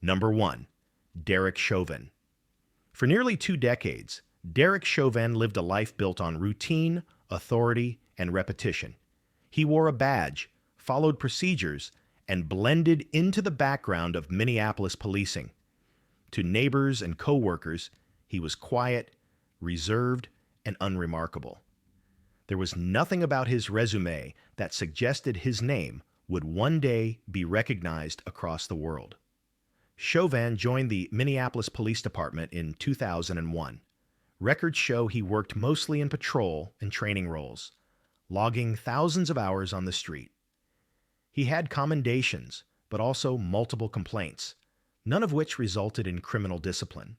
Number 1. Derek Chauvin. For nearly 2 decades, Derek Chauvin lived a life built on routine, authority, and repetition. He wore a badge, followed procedures, and blended into the background of Minneapolis policing. To neighbors and co-workers, he was quiet, reserved, and unremarkable. There was nothing about his resume that suggested his name would one day be recognized across the world. Chauvin joined the Minneapolis Police Department in 2001. Records show he worked mostly in patrol and training roles, logging thousands of hours on the street. He had commendations, but also multiple complaints, none of which resulted in criminal discipline.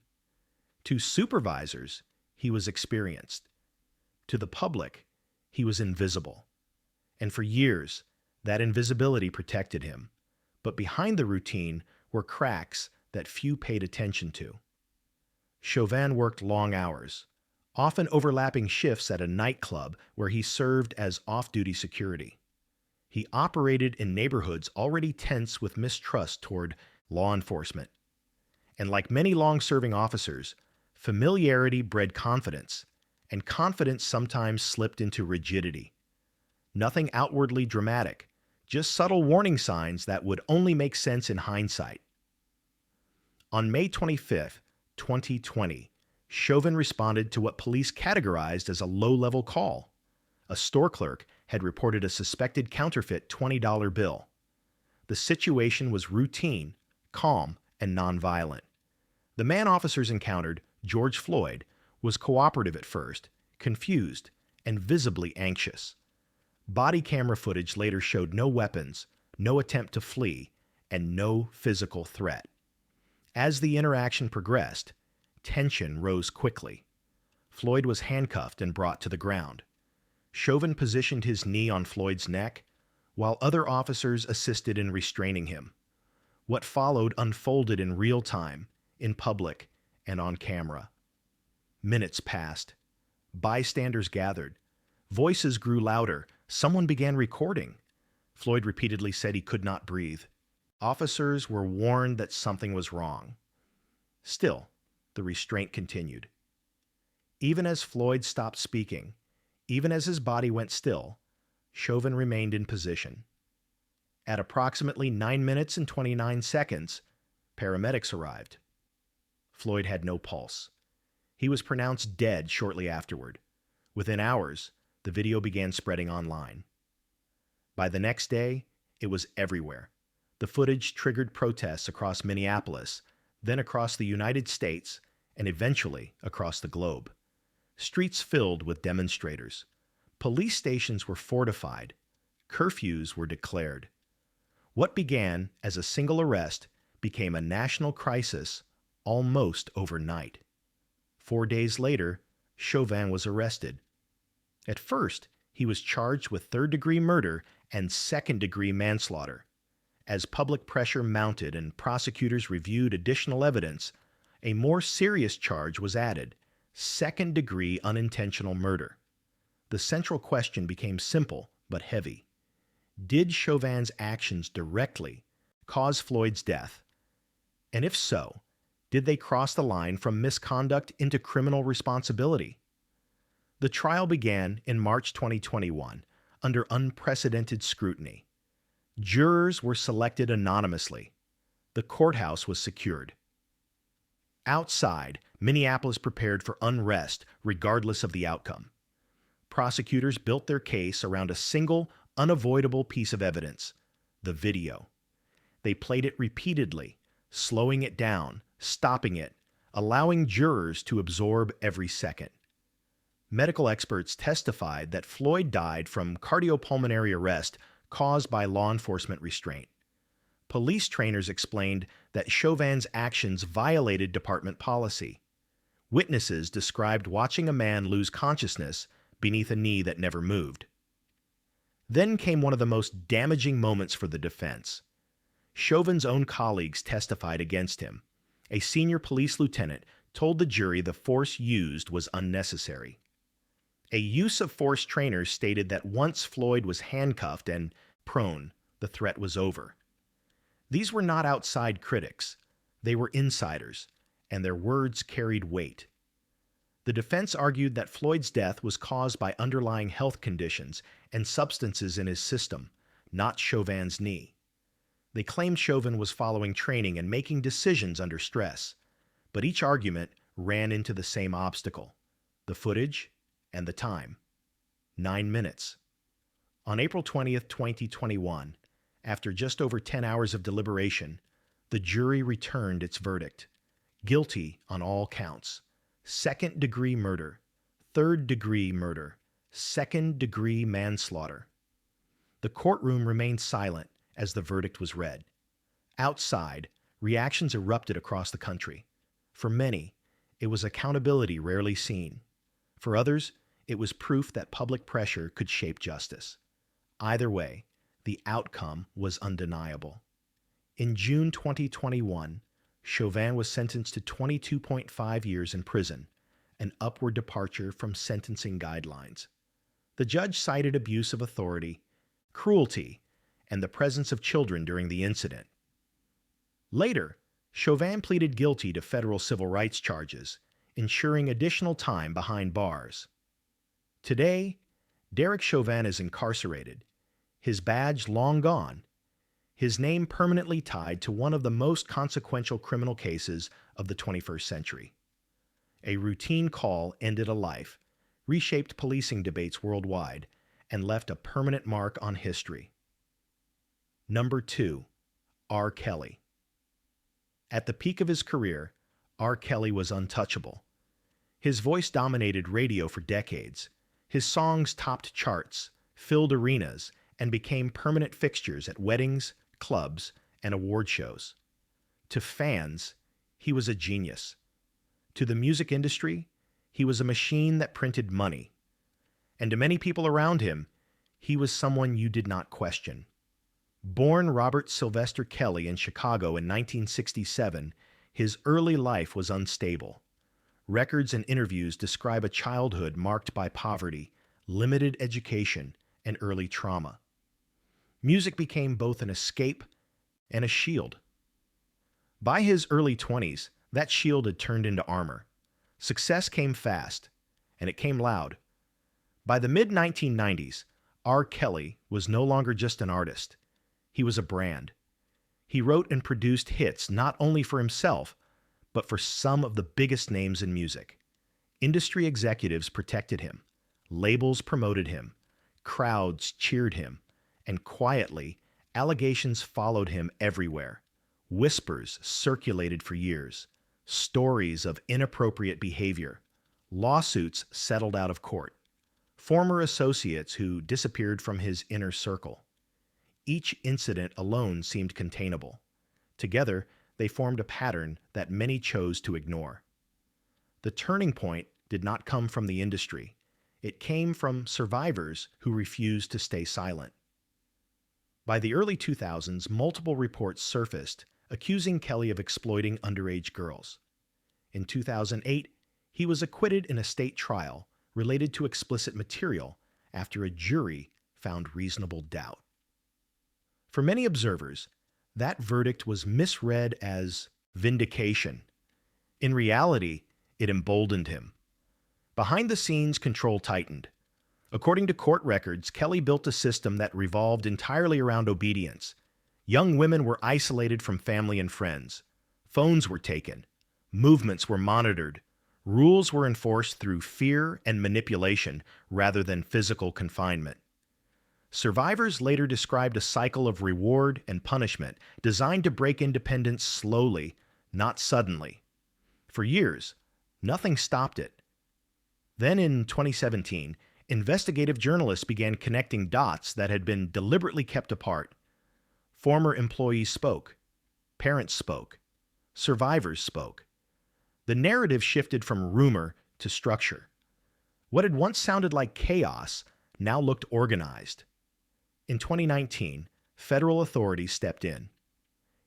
To supervisors, he was experienced. To the public, he was invisible. And for years, that invisibility protected him. But behind the routine were cracks that few paid attention to. Chauvin worked long hours, often overlapping shifts at a nightclub where he served as off-duty security. He operated in neighborhoods already tense with mistrust toward law enforcement. And like many long-serving officers, familiarity bred confidence, and confidence sometimes slipped into rigidity. Nothing outwardly dramatic, just subtle warning signs that would only make sense in hindsight. On May 25, 2020, Chauvin responded to what police categorized as a low-level call. A store clerk had reported a suspected counterfeit $20 bill. The situation was routine, calm, and nonviolent. The man officers encountered, George Floyd, was cooperative at first, confused, and visibly anxious. Body camera footage later showed no weapons, no attempt to flee, and no physical threat. As the interaction progressed, tension rose quickly. Floyd was handcuffed and brought to the ground. Chauvin positioned his knee on Floyd's neck, while other officers assisted in restraining him. What followed unfolded in real time, in public, and on camera. Minutes passed. Bystanders gathered. Voices grew louder. Someone began recording. Floyd repeatedly said he could not breathe. Officers were warned that something was wrong. Still, the restraint continued. Even as Floyd stopped speaking, even as his body went still, Chauvin remained in position. At approximately 9 minutes and 29 seconds, paramedics arrived. Floyd had no pulse. He was pronounced dead shortly afterward. Within hours, the video began spreading online. By the next day, it was everywhere. The footage triggered protests across Minneapolis, then across the United States, and eventually across the globe. Streets filled with demonstrators. Police stations were fortified. Curfews were declared. What began as a single arrest became a national crisis almost overnight. 4 days later, Chauvin was arrested. At first, he was charged with third-degree murder and second-degree manslaughter. As public pressure mounted and prosecutors reviewed additional evidence, a more serious charge was added: second-degree unintentional murder. The central question became simple but heavy. Did Chauvin's actions directly cause Floyd's death? And if so, did they cross the line from misconduct into criminal responsibility? The trial began in March 2021 under unprecedented scrutiny. Jurors were selected anonymously. The courthouse was secured. Outside, Minneapolis prepared for unrest regardless of the outcome. Prosecutors built their case around a single, unavoidable piece of evidence: the video. They played it repeatedly, slowing it down, stopping it, allowing jurors to absorb every second. Medical experts testified that Floyd died from cardiopulmonary arrest caused by law enforcement restraint. Police trainers explained that Chauvin's actions violated department policy. Witnesses described watching a man lose consciousness beneath a knee that never moved. Then came one of the most damaging moments for the defense. Chauvin's own colleagues testified against him. A senior police lieutenant told the jury the force used was unnecessary. A use of force trainer stated that once Floyd was handcuffed and prone, the threat was over. These were not outside critics. They were insiders, and their words carried weight. The defense argued that Floyd's death was caused by underlying health conditions and substances in his system, not Chauvin's knee. They claimed Chauvin was following training and making decisions under stress, but each argument ran into the same obstacle: the footage and the time. 9 minutes. On April 20th, 2021, after just over 10 hours of deliberation, the jury returned its verdict: guilty on all counts. Second-degree murder, third-degree murder, second-degree manslaughter. The courtroom remained silent as the verdict was read. Outside, reactions erupted across the country. For many, it was accountability rarely seen. For others, it was proof that public pressure could shape justice. Either way, the outcome was undeniable. In June 2021, Chauvin was sentenced to 22.5 years in prison, an upward departure from sentencing guidelines. The judge cited abuse of authority, cruelty, and the presence of children during the incident. Later, Chauvin pleaded guilty to federal civil rights charges, ensuring additional time behind bars. Today, Derek Chauvin is incarcerated, his badge long gone, his name permanently tied to one of the most consequential criminal cases of the 21st century. A routine call ended a life, reshaped policing debates worldwide, and left a permanent mark on history. Number 2. R. Kelly. At the peak of his career, R. Kelly was untouchable. His voice dominated radio for decades. His songs topped charts, filled arenas, and became permanent fixtures at weddings, clubs, and award shows. To fans, he was a genius. To the music industry, he was a machine that printed money. And to many people around him, he was someone you did not question. Born Robert Sylvester Kelly in Chicago in 1967, his early life was unstable. Records and interviews describe a childhood marked by poverty, limited education, and early trauma. Music became both an escape and a shield. By his early 20s, that shield had turned into armor. Success came fast, and it came loud. By the mid-1990s, R. Kelly was no longer just an artist. He was a brand. He wrote and produced hits not only for himself, but for some of the biggest names in music. Industry executives protected him. Labels promoted him. Crowds cheered him. And quietly, allegations followed him everywhere. Whispers circulated for years. Stories of inappropriate behavior. Lawsuits settled out of court. Former associates who disappeared from his inner circle. Each incident alone seemed containable. Together, they formed a pattern that many chose to ignore. The turning point did not come from the industry. It came from survivors who refused to stay silent. By the early 2000s, multiple reports surfaced accusing Kelly of exploiting underage girls. In 2008, he was acquitted in a state trial related to explicit material after a jury found reasonable doubt. For many observers, that verdict was misread as vindication. In reality, it emboldened him. Behind the scenes, control tightened. According to court records, Kelly built a system that revolved entirely around obedience. Young women were isolated from family and friends. Phones were taken. Movements were monitored. Rules were enforced through fear and manipulation rather than physical confinement. Survivors later described a cycle of reward and punishment designed to break independence slowly, not suddenly. For years, nothing stopped it. Then in 2017, investigative journalists began connecting dots that had been deliberately kept apart. Former employees spoke. Parents spoke. Survivors spoke. The narrative shifted from rumor to structure. What had once sounded like chaos now looked organized. In 2019, federal authorities stepped in.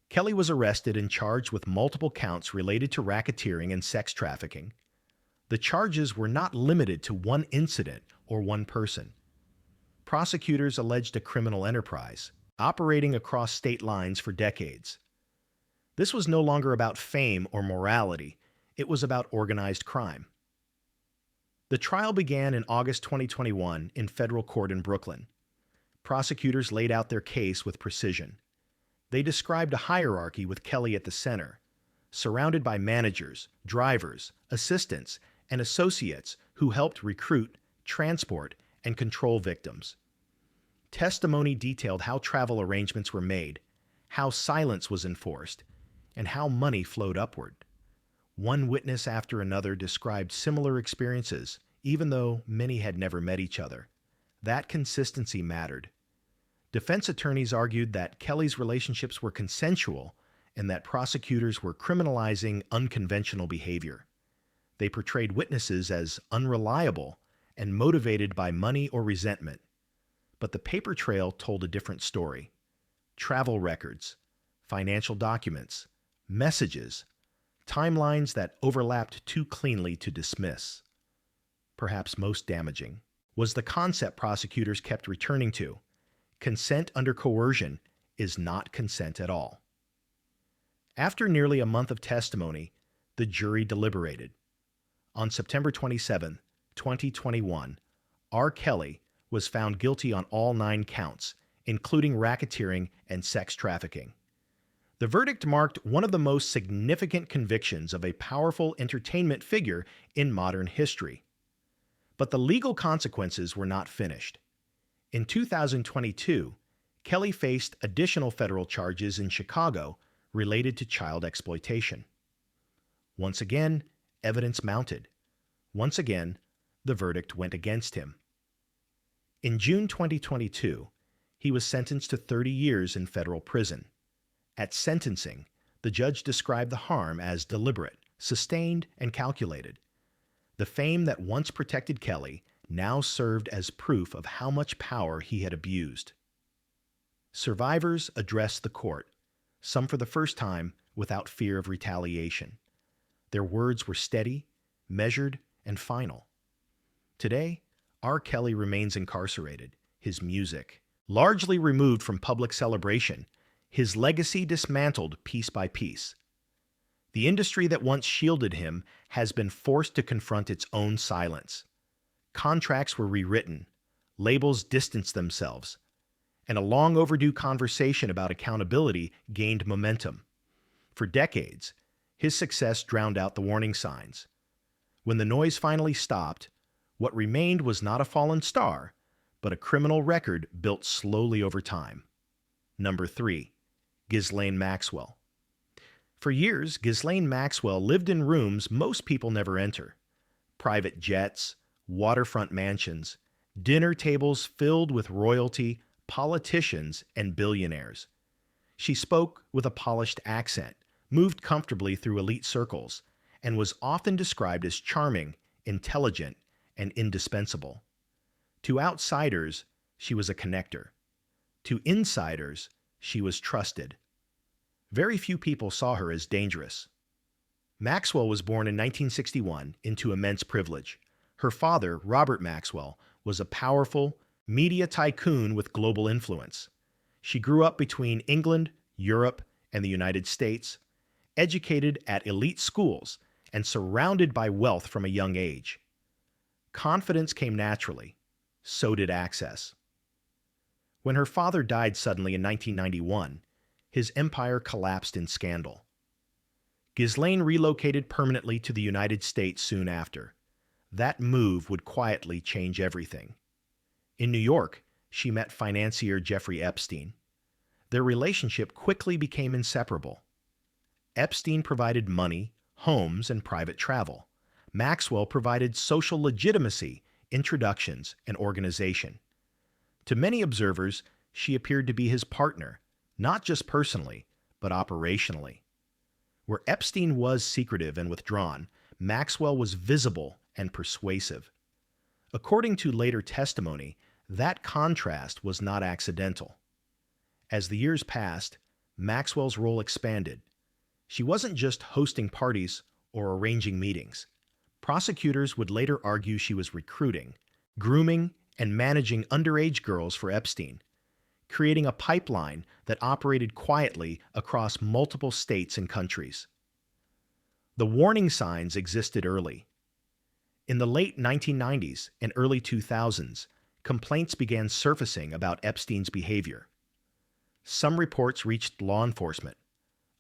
Kelly was arrested and charged with multiple counts related to racketeering and sex trafficking. The charges were not limited to one incident or one person. Prosecutors alleged a criminal enterprise, operating across state lines for decades. This was no longer about fame or morality, it was about organized crime. The trial began in August 2021 in federal court in Brooklyn. Prosecutors laid out their case with precision. They described a hierarchy with Kelly at the center, surrounded by managers, drivers, assistants, and associates who helped recruit, transport, and control victims. Testimony detailed how travel arrangements were made, how silence was enforced, and how money flowed upward. One witness after another described similar experiences, even though many had never met each other. That consistency mattered. Defense attorneys argued that Kelly's relationships were consensual and that prosecutors were criminalizing unconventional behavior. They portrayed witnesses as unreliable and motivated by money or resentment. But the paper trail told a different story. Travel records, financial documents, messages, timelines that overlapped too cleanly to dismiss. Perhaps most damaging was the concept prosecutors kept returning to. Consent under coercion is not consent at all. After nearly a month of testimony, the jury deliberated. On September 27, 2021, R. Kelly was found guilty on all 9 counts, including racketeering and sex trafficking. The verdict marked one of the most significant convictions of a powerful entertainment figure in modern history. But the legal consequences were not finished. In 2022, Kelly faced additional federal charges in Chicago related to child exploitation. Once again, evidence mounted. Once again, the verdict went against him. In June 2022, he was sentenced to 30 years in federal prison. At sentencing, the judge described the harm as deliberate, sustained, and calculated. The fame that once protected Kelly now served as proof of how much power he had abused. Survivors addressed the court, some for the first time without fear of retaliation. Their words were steady, measured, and final. Today, R. Kelly remains incarcerated, his music largely removed from public celebration, his legacy dismantled piece by piece. The industry that once shielded him has been forced to confront its own silence. Contracts were rewritten, labels distanced themselves, and a long overdue conversation about accountability gained momentum. For decades, his success drowned out the warning signs. When the noise finally stopped, what remained was not a fallen star, but a criminal record built slowly over time. Number 3. Ghislaine Maxwell. For years, Ghislaine Maxwell lived in rooms most people never enter. Private jets, waterfront mansions, dinner tables filled with royalty, politicians, and billionaires. She spoke with a polished accent, moved comfortably through elite circles, and was often described as charming, intelligent, and indispensable. To outsiders, she was a connector. To insiders, she was trusted. Very few people saw her as dangerous. Maxwell was born in 1961 into immense privilege. Her father, Robert Maxwell, was a powerful media tycoon with global influence. She grew up between England, Europe, and the United States, educated at elite schools, and surrounded by wealth from a young age. Confidence came naturally. So did access. When her father died suddenly in 1991, his empire collapsed in scandal. Ghislaine relocated permanently to the United States soon after. That move would quietly change everything. In New York, she met financier Jeffrey Epstein. Their relationship quickly became inseparable. Epstein provided money, homes, and private travel. Maxwell provided social legitimacy, introductions, and organization. To many observers, she appeared to be his partner, not just personally, but operationally. Where Epstein was secretive and withdrawn, Maxwell was visible and persuasive. According to later testimony, that contrast was not accidental. As the years passed, Maxwell's role expanded. She wasn't just hosting parties or arranging meetings. Prosecutors would later argue she was recruiting, grooming, and managing underage girls for Epstein. creating a pipeline that operated quietly across multiple states and countries. The warning signs existed early. In the late 1990s and early 2000s, complaints began surfacing about Epstein's behavior. Some reports reached law enforcement.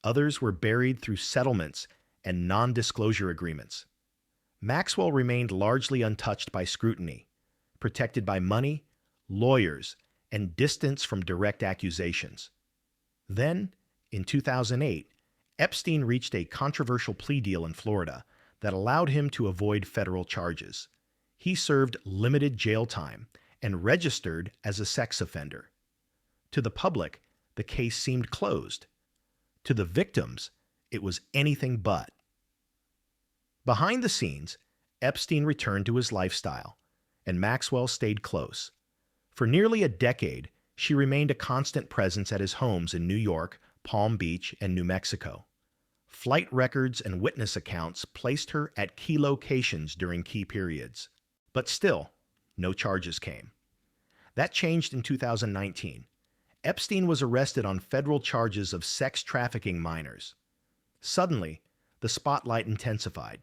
Others were buried through settlements and non-disclosure agreements. Maxwell remained largely untouched by scrutiny, protected by money, lawyers, and distance from direct accusations. Then, in 2008, Epstein reached a controversial plea deal in Florida that allowed him to avoid federal charges. He served limited jail time and registered as a sex offender. To the public, the case seemed closed. To the victims, it was anything but. Behind the scenes, Epstein returned to his lifestyle, and Maxwell stayed close. For nearly a decade, she remained a constant presence at his homes in New York, Palm Beach, and New Mexico. Flight records and witness accounts placed her at key locations during key periods. But still, no charges came. That changed in 2019. Epstein was arrested on federal charges of sex trafficking minors. Suddenly, the spotlight intensified.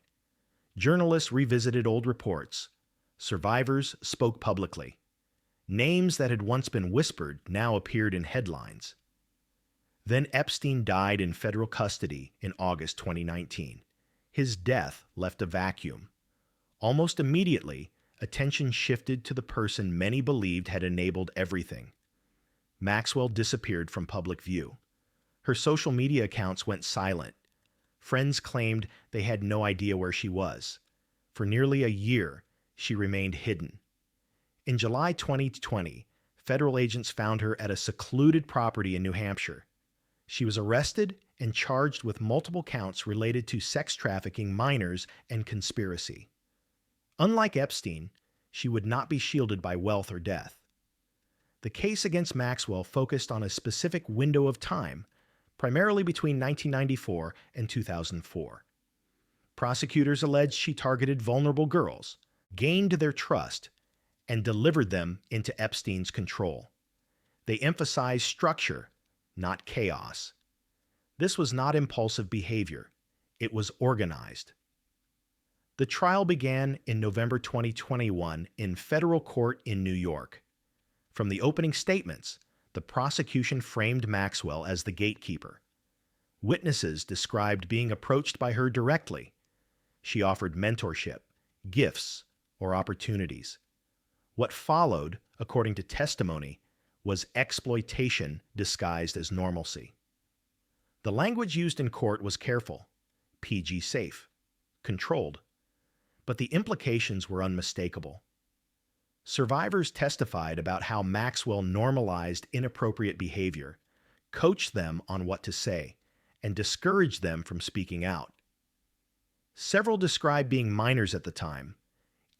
Journalists revisited old reports. Survivors spoke publicly. Names that had once been whispered now appeared in headlines. Then Epstein died in federal custody in August 2019. His death left a vacuum. Almost immediately, attention shifted to the person many believed had enabled everything. Maxwell disappeared from public view. Her social media accounts went silent. Friends claimed they had no idea where she was. For nearly a year, she remained hidden. In July 2020, federal agents found her at a secluded property in New Hampshire. She was arrested and charged with multiple counts related to sex trafficking minors and conspiracy. Unlike Epstein, she would not be shielded by wealth or death. The case against Maxwell focused on a specific window of time, primarily between 1994 and 2004. Prosecutors alleged she targeted vulnerable girls, gained their trust, and delivered them into Epstein's control. They emphasized structure, not chaos. This was not impulsive behavior. It was organized. The trial began in November 2021 in federal court in New York. From the opening statements, the prosecution framed Maxwell as the gatekeeper. Witnesses described being approached by her directly. She offered mentorship, gifts, or opportunities. What followed, according to testimony, was exploitation disguised as normalcy. The language used in court was careful, PG safe, controlled, but the implications were unmistakable. Survivors testified about how Maxwell normalized inappropriate behavior, coached them on what to say, and discouraged them from speaking out. Several described being minors at the time.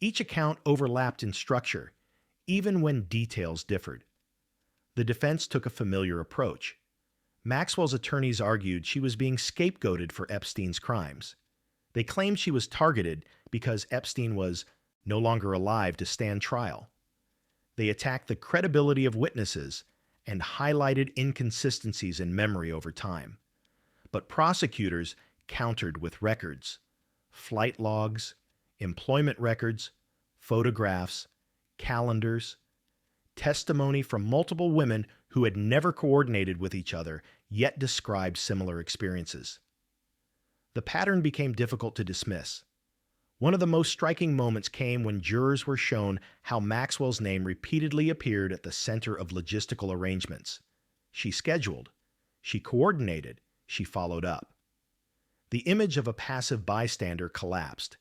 Each account overlapped in structure, even when details differed. The defense took a familiar approach. Maxwell's attorneys argued she was being scapegoated for Epstein's crimes. They claimed she was targeted because Epstein was no longer alive to stand trial. They attacked the credibility of witnesses and highlighted inconsistencies in memory over time. But prosecutors countered with records, flight logs, employment records, photographs, calendars, testimony from multiple women who had never coordinated with each other, yet described similar experiences. The pattern became difficult to dismiss. One of the most striking moments came when jurors were shown how Maxwell's name repeatedly appeared at the center of logistical arrangements. She scheduled, she coordinated, she followed up. The image of a passive bystander collapsed.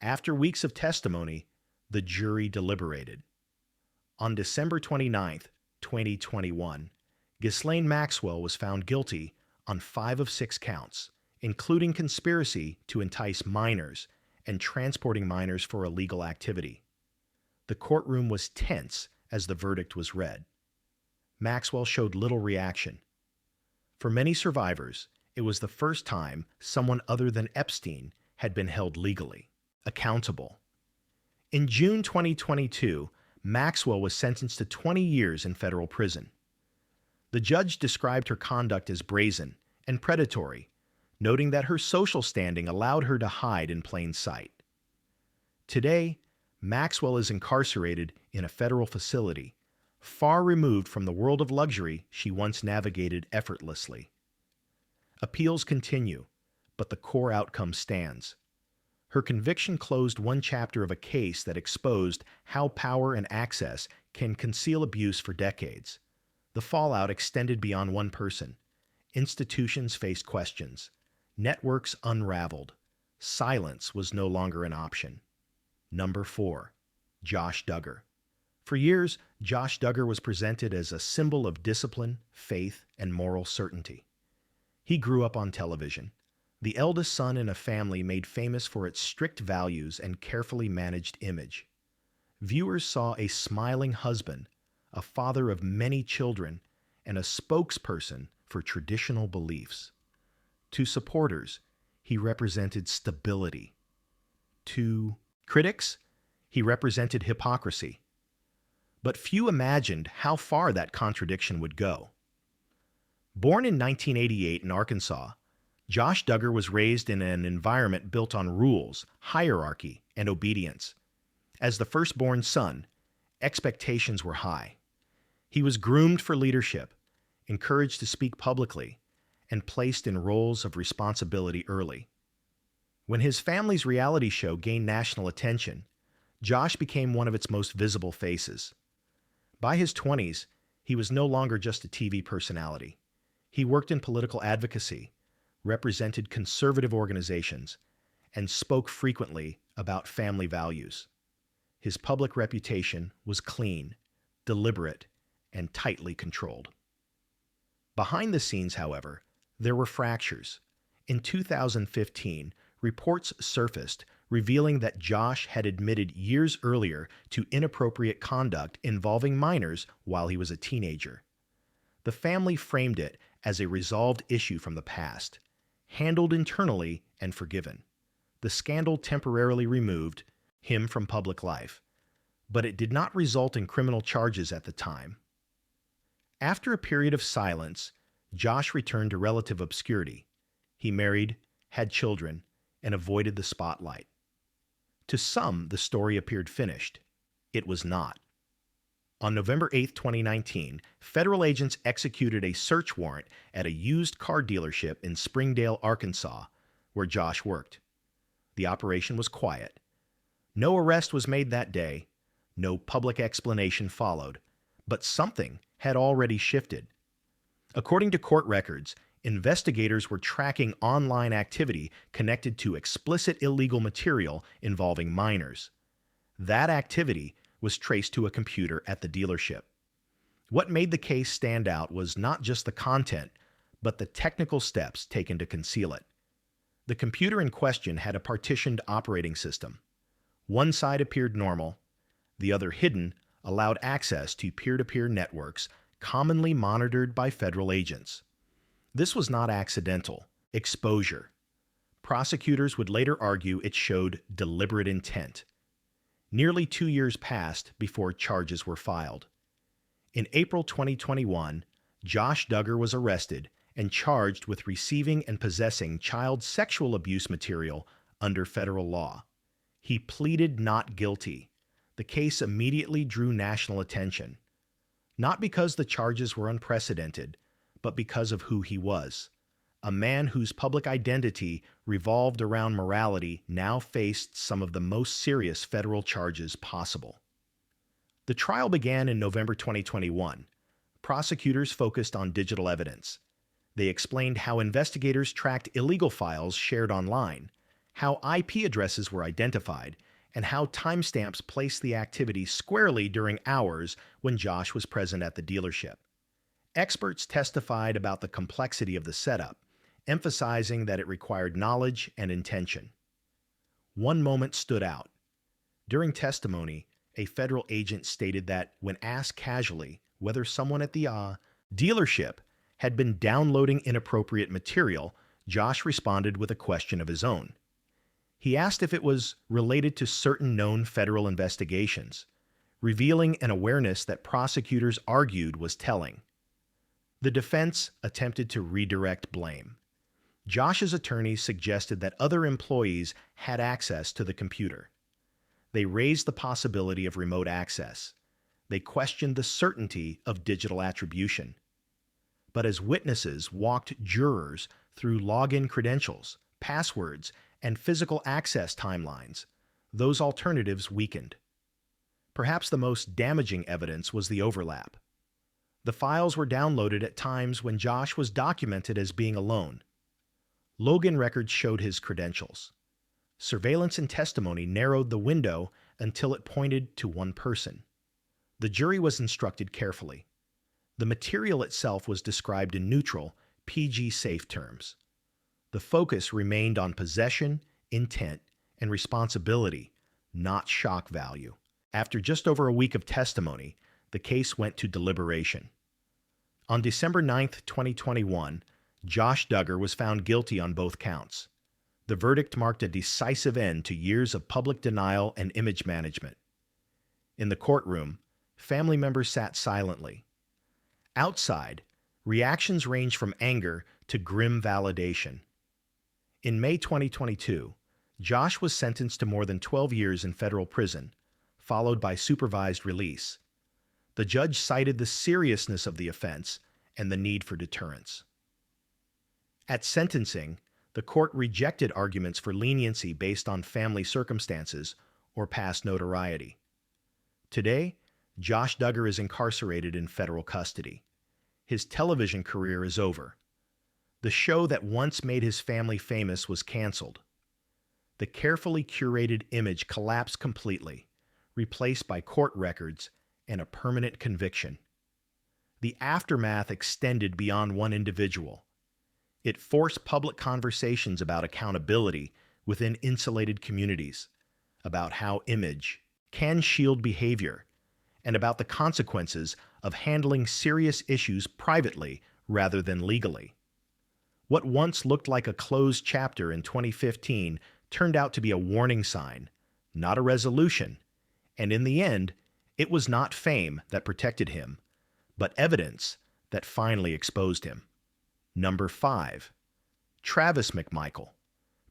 After weeks of testimony, the jury deliberated. On December 29, 2021, Ghislaine Maxwell was found guilty on 5 of 6 counts, including conspiracy to entice minors and transporting minors for illegal activity. The courtroom was tense as the verdict was read. Maxwell showed little reaction. For many survivors, it was the first time someone other than Epstein had been held legally accountable. In June 2022, Maxwell was sentenced to 20 years in federal prison. The judge described her conduct as brazen and predatory, noting that her social standing allowed her to hide in plain sight. Today, Maxwell is incarcerated in a federal facility, far removed from the world of luxury she once navigated effortlessly. Appeals continue, but the core outcome stands. Her conviction closed one chapter of a case that exposed how power and access can conceal abuse for decades. The fallout extended beyond one person. Institutions faced questions. Networks unraveled. Silence was no longer an option. Number 4. Josh Duggar. For years, Josh Duggar was presented as a symbol of discipline, faith, and moral certainty. He grew up on television, the eldest son in a family made famous for its strict values and carefully managed image. Viewers saw a smiling husband, a father of many children, and a spokesperson for traditional beliefs. To supporters, he represented stability. To critics, he represented hypocrisy. But few imagined how far that contradiction would go. Born in 1988 in Arkansas, Josh Duggar was raised in an environment built on rules, hierarchy, and obedience. As the firstborn son, expectations were high. He was groomed for leadership, encouraged to speak publicly, and placed in roles of responsibility early. When his family's reality show gained national attention, Josh became one of its most visible faces. By his 20s, he was no longer just a TV personality. He worked in political advocacy, represented conservative organizations, and spoke frequently about family values. His public reputation was clean, deliberate, and tightly controlled. Behind the scenes, however, there were fractures. In 2015, reports surfaced revealing that Josh had admitted years earlier to inappropriate conduct involving minors while he was a teenager. The family framed it as a resolved issue from the past, handled internally and forgiven. The scandal temporarily removed him from public life, but it did not result in criminal charges at the time. After a period of silence, Josh returned to relative obscurity. He married, had children, and avoided the spotlight. To some, the story appeared finished. It was not. On November 8, 2019, federal agents executed a search warrant at a used car dealership in Springdale, Arkansas, where Josh worked. The operation was quiet. No arrest was made that day. No public explanation followed. But something had already shifted. According to court records, investigators were tracking online activity connected to explicit illegal material involving minors. That activity was traced to a computer at the dealership. What made the case stand out was not just the content, but the technical steps taken to conceal it. The computer in question had a partitioned operating system. One side appeared normal, the other hidden, allowed access to peer-to-peer networks commonly monitored by federal agents. This was not accidental exposure. Prosecutors would later argue it showed deliberate intent. Nearly 2 years passed before charges were filed. In April 2021, Josh Duggar was arrested and charged with receiving and possessing child sexual abuse material under federal law. He pleaded not guilty. The case immediately drew national attention, not because the charges were unprecedented, but because of who he was. A man whose public identity revolved around morality now faced some of the most serious federal charges possible. The trial began in November 2021. Prosecutors focused on digital evidence. They explained how investigators tracked illegal files shared online, how IP addresses were identified, and how timestamps placed the activity squarely during hours when Josh was present at the dealership. Experts testified about the complexity of the setup, emphasizing that it required knowledge and intention. One moment stood out. During testimony, a federal agent stated that when asked casually whether someone at the dealership had been downloading inappropriate material, Josh responded with a question of his own. He asked if it was related to certain known federal investigations, revealing an awareness that prosecutors argued was telling. The defense attempted to redirect blame. Josh's attorneys suggested that other employees had access to the computer. They raised the possibility of remote access. They questioned the certainty of digital attribution. But as witnesses walked jurors through login credentials, passwords, and physical access timelines, those alternatives weakened. Perhaps the most damaging evidence was the overlap. The files were downloaded at times when Josh was documented as being alone. Login records showed his credentials. Surveillance and testimony narrowed the window until it pointed to one person. The jury was instructed carefully. The material itself was described in neutral, PG-safe terms. The focus remained on possession, intent, and responsibility, not shock value. After just over a week of testimony, the case went to deliberation. On December 9, 2021, Josh Duggar was found guilty on both counts. The verdict marked a decisive end to years of public denial and image management. In the courtroom, family members sat silently. Outside, reactions ranged from anger to grim validation. In May 2022, Josh was sentenced to more than 12 years in federal prison, followed by supervised release. The judge cited the seriousness of the offense and the need for deterrence. At sentencing, the court rejected arguments for leniency based on family circumstances or past notoriety. Today, Josh Duggar is incarcerated in federal custody. His television career is over. The show that once made his family famous was canceled. The carefully curated image collapsed completely, replaced by court records and a permanent conviction. The aftermath extended beyond one individual. It forced public conversations about accountability within insulated communities, about how image can shield behavior, and about the consequences of handling serious issues privately rather than legally. What once looked like a closed chapter in 2015 turned out to be a warning sign, not a resolution, and in the end, it was not fame that protected him, but evidence that finally exposed him. Number 5. Travis McMichael.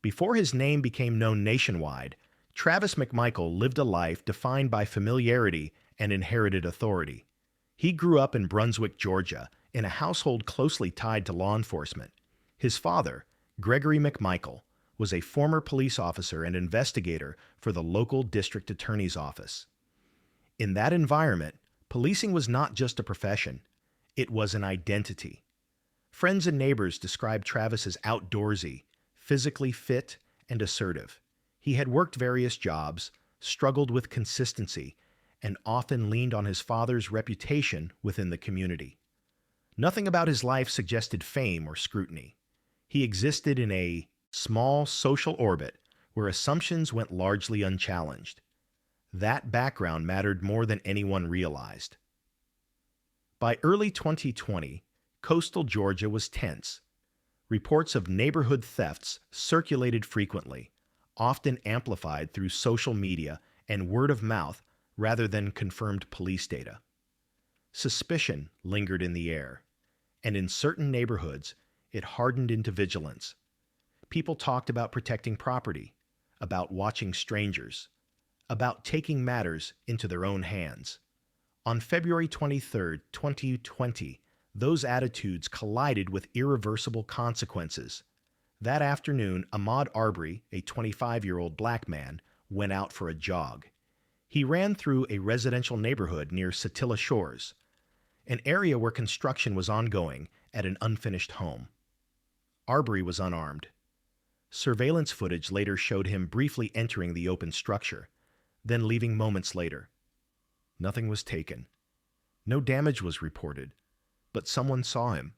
Before his name became known nationwide, Travis McMichael lived a life defined by familiarity and inherited authority. He grew up in Brunswick, Georgia, in a household closely tied to law enforcement. His father, Gregory McMichael, was a former police officer and investigator for the local district attorney's office. In that environment, policing was not just a profession, it was an identity. Friends and neighbors described Travis as outdoorsy, physically fit, and assertive. He had worked various jobs, struggled with consistency, and often leaned on his father's reputation within the community. Nothing about his life suggested fame or scrutiny. He existed in a small social orbit where assumptions went largely unchallenged. That background mattered more than anyone realized. By early 2020, coastal Georgia was tense. Reports of neighborhood thefts circulated frequently, often amplified through social media and word of mouth rather than confirmed police data. Suspicion lingered in the air, and in certain neighborhoods, it hardened into vigilance. People talked about protecting property, about watching strangers, about taking matters into their own hands. On February 23, 2020, those attitudes collided with irreversible consequences. That afternoon, Ahmaud Arbery, a 25-year-old black man, went out for a jog. He ran through a residential neighborhood near Satilla Shores, an area where construction was ongoing at an unfinished home. Arbery was unarmed. Surveillance footage later showed him briefly entering the open structure, then leaving moments later. Nothing was taken. No damage was reported, but someone saw him.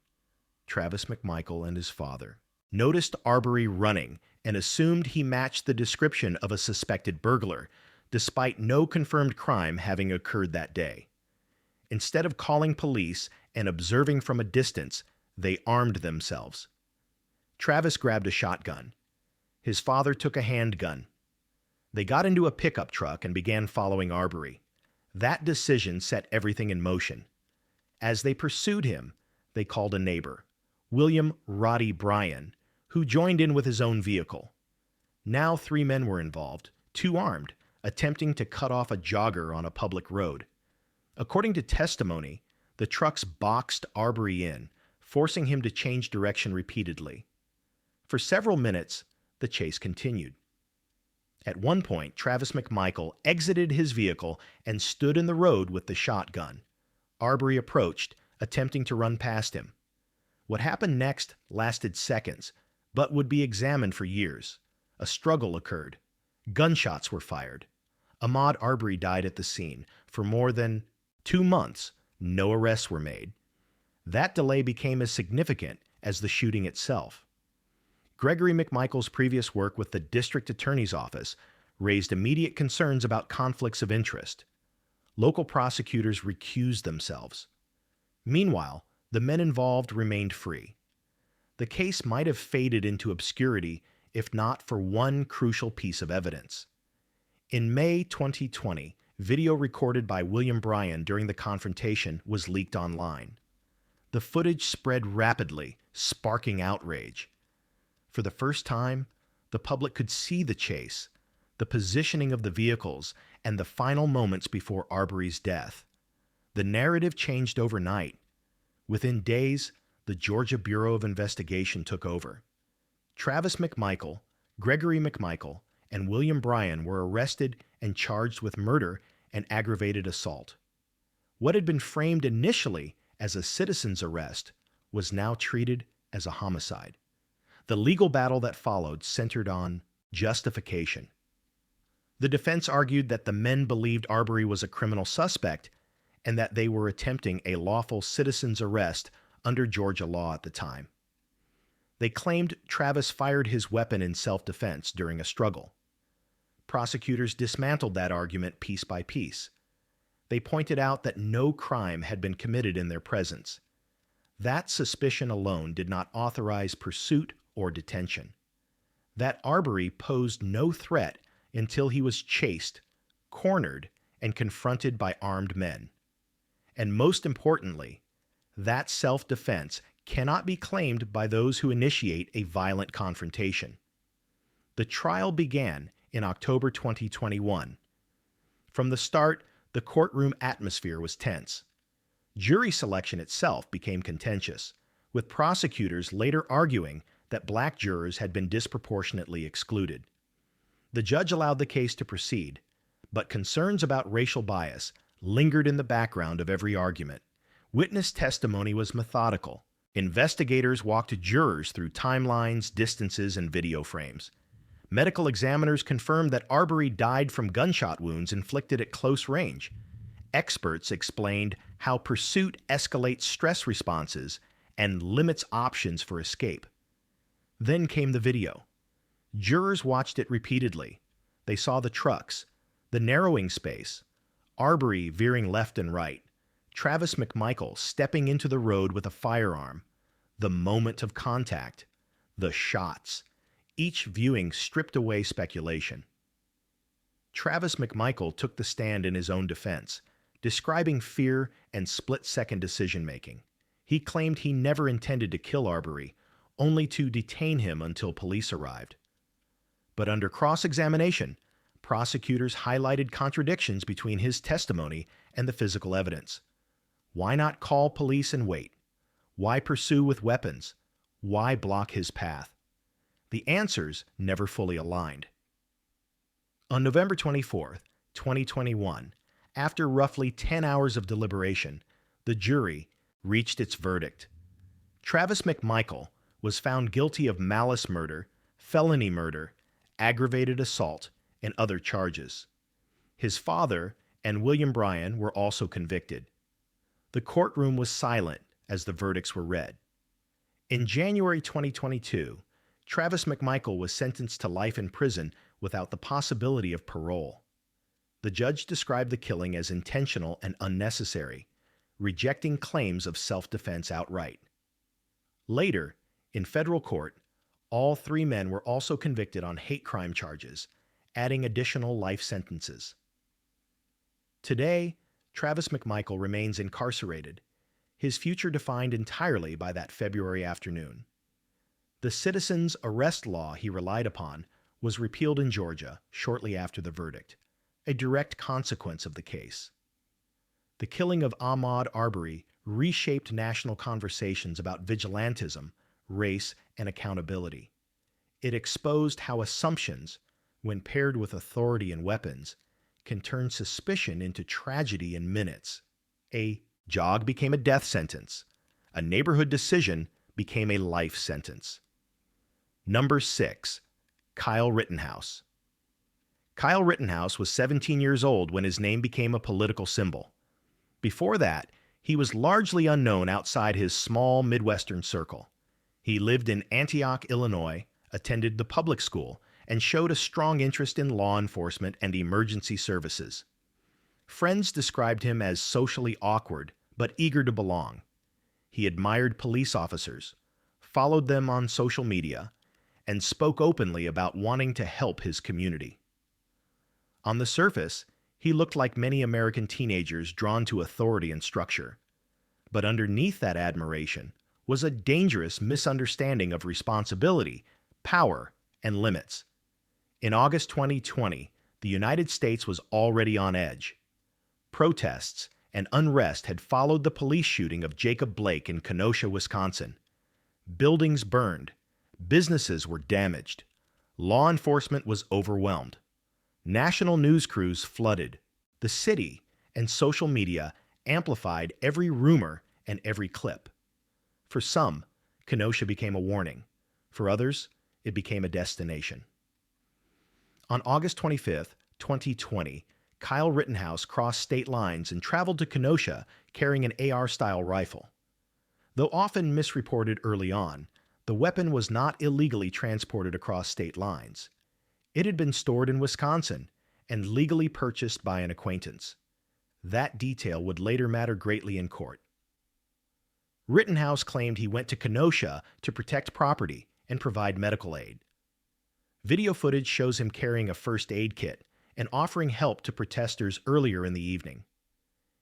Travis McMichael and his father noticed Arbery running and assumed he matched the description of a suspected burglar, despite no confirmed crime having occurred that day. Instead of calling police and observing from a distance, they armed themselves. Travis grabbed a shotgun. His father took a handgun. They got into a pickup truck and began following Arbery. That decision set everything in motion. As they pursued him, they called a neighbor, William "Roddy" Bryan, who joined in with his own vehicle. Now 3 men were involved, 2 armed, attempting to cut off a jogger on a public road. According to testimony, the trucks boxed Arbery in, forcing him to change direction repeatedly. For several minutes, the chase continued. At one point, Travis McMichael exited his vehicle and stood in the road with the shotgun. Arbery approached, attempting to run past him. What happened next lasted seconds, but would be examined for years. A struggle occurred. Gunshots were fired. Ahmaud Arbery died at the scene. For more than 2 months, no arrests were made. That delay became as significant as the shooting itself. Gregory McMichael's previous work with the district attorney's office raised immediate concerns about conflicts of interest. Local prosecutors recused themselves. Meanwhile, the men involved remained free. The case might have faded into obscurity if not for one crucial piece of evidence. In May 2020, video recorded by William Bryan during the confrontation was leaked online. The footage spread rapidly, sparking outrage. For the first time, the public could see the chase, the positioning of the vehicles, and the final moments before Arbery's death. The narrative changed overnight. Within days, the Georgia Bureau of Investigation took over. Travis McMichael, Gregory McMichael, and William Bryan were arrested and charged with murder and aggravated assault. What had been framed initially as a citizen's arrest was now treated as a homicide. The legal battle that followed centered on justification. The defense argued that the men believed Arbery was a criminal suspect and that they were attempting a lawful citizen's arrest under Georgia law at the time. They claimed Travis fired his weapon in self-defense during a struggle. Prosecutors dismantled that argument piece by piece. They pointed out that no crime had been committed in their presence. That suspicion alone did not authorize pursuit or detention. That Arbery posed no threat until he was chased, cornered, and confronted by armed men. And most importantly, that self-defense cannot be claimed by those who initiate a violent confrontation. The trial began in October 2021. From the start, the courtroom atmosphere was tense. Jury selection itself became contentious, with prosecutors later arguing that black jurors had been disproportionately excluded. The judge allowed the case to proceed, but concerns about racial bias lingered in the background of every argument. Witness testimony was methodical. Investigators walked jurors through timelines, distances, and video frames. Medical examiners confirmed that Arbery died from gunshot wounds inflicted at close range. Experts explained how pursuit escalates stress responses and limits options for escape. Then came the video. Jurors watched it repeatedly. They saw the trucks, the narrowing space, Arbery veering left and right, Travis McMichael stepping into the road with a firearm, the moment of contact, the shots. Each viewing stripped away speculation. Travis McMichael took the stand in his own defense, describing fear and split-second decision-making. He claimed he never intended to kill Arbery, only to detain him until police arrived. But under cross-examination, prosecutors highlighted contradictions between his testimony and the physical evidence. Why not call police and wait? Why pursue with weapons? Why block his path? The answers never fully aligned. On November 24, 2021, after roughly 10 hours of deliberation, the jury reached its verdict. Travis McMichael was found guilty of malice murder, felony murder, aggravated assault, and other charges. His father and William Bryan were also convicted. The courtroom was silent as the verdicts were read. In January 2022, Travis McMichael was sentenced to life in prison without the possibility of parole. The judge described the killing as intentional and unnecessary, rejecting claims of self-defense outright. Later, in federal court, all 3 men were also convicted on hate crime charges, adding additional life sentences. Today, Travis McMichael remains incarcerated. his future defined entirely by that February afternoon. The citizen's arrest law he relied upon was repealed in Georgia shortly after the verdict, a direct consequence of the case. The killing of Ahmaud Arbery reshaped national conversations about vigilantism, race, and accountability. It exposed how assumptions, when paired with authority and weapons, can turn suspicion into tragedy in minutes. A jog became a death sentence. A neighborhood decision became a life sentence. Number 6. Kyle Rittenhouse. Kyle Rittenhouse was 17 years old when his name became a political symbol. Before that, he was largely unknown outside his small Midwestern circle. He lived in Antioch, Illinois, attended the public school, and showed a strong interest in law enforcement and emergency services. Friends described him as socially awkward, but eager to belong. He admired police officers, followed them on social media, and spoke openly about wanting to help his community. On the surface, he looked like many American teenagers drawn to authority and structure. But underneath that admiration was a dangerous misunderstanding of responsibility, power, and limits. In August 2020, the United States was already on edge. Protests and unrest had followed the police shooting of Jacob Blake in Kenosha, Wisconsin. Buildings burned, businesses were damaged, law enforcement was overwhelmed. National news crews flooded. The city and social media amplified every rumor and every clip. For some, Kenosha became a warning. For others, it became a destination. On August 25, 2020, Kyle Rittenhouse crossed state lines and traveled to Kenosha carrying an AR-style rifle. Though often misreported early on, the weapon was not illegally transported across state lines. It had been stored in Wisconsin and legally purchased by an acquaintance. That detail would later matter greatly in court. Rittenhouse claimed he went to Kenosha to protect property and provide medical aid. Video footage shows him carrying a first aid kit and offering help to protesters earlier in the evening.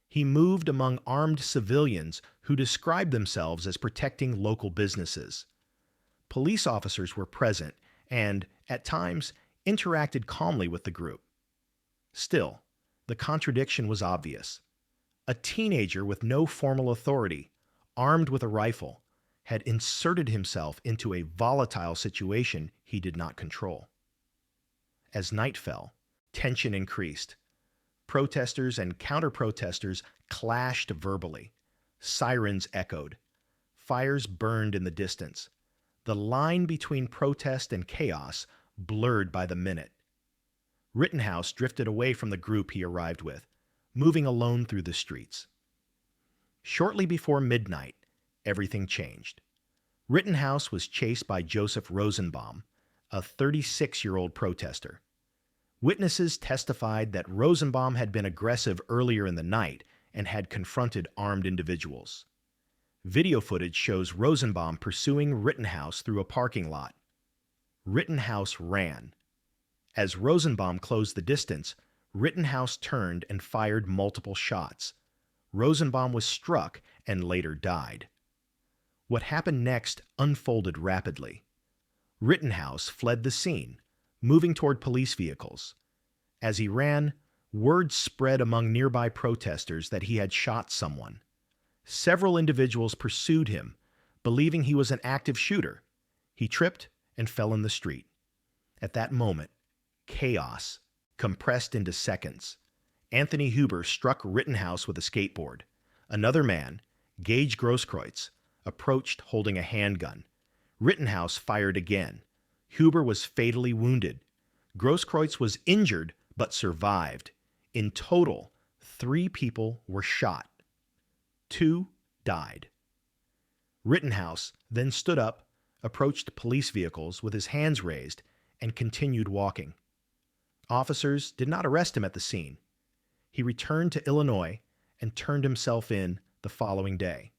He moved among armed civilians who described themselves as protecting local businesses. Police officers were present and, at times, interacted calmly with the group. Still, the contradiction was obvious. A teenager with no formal authority, armed with a rifle, had inserted himself into a volatile situation he did not control. As night fell, tension increased. Protesters and counter-protesters clashed verbally. Sirens echoed. Fires burned in the distance. The line between protest and chaos blurred by the minute. Rittenhouse drifted away from the group he arrived with, moving alone through the streets. Shortly before midnight, everything changed. Rittenhouse was chased by Joseph Rosenbaum, a 36-year-old protester. Witnesses testified that Rosenbaum had been aggressive earlier in the night and had confronted armed individuals. Video footage shows Rosenbaum pursuing Rittenhouse through a parking lot. Rittenhouse ran. As Rosenbaum closed the distance, Rittenhouse turned and fired multiple shots. Rosenbaum was struck and later died. What happened next unfolded rapidly. Rittenhouse fled the scene, moving toward police vehicles. As he ran, word spread among nearby protesters that he had shot someone. Several individuals pursued him, believing he was an active shooter. He tripped and fell in the street. At that moment, chaos compressed into seconds. Anthony Huber struck Rittenhouse with a skateboard. Another man, Gage Grosskreutz, approached holding a handgun. Rittenhouse fired again. Huber was fatally wounded. Grosskreutz was injured but survived. In total, 3 people were shot. 2 died. Rittenhouse then stood up, approached police vehicles with his hands raised, and continued walking. Officers did not arrest him at the scene. He returned to Illinois and turned himself in the following day.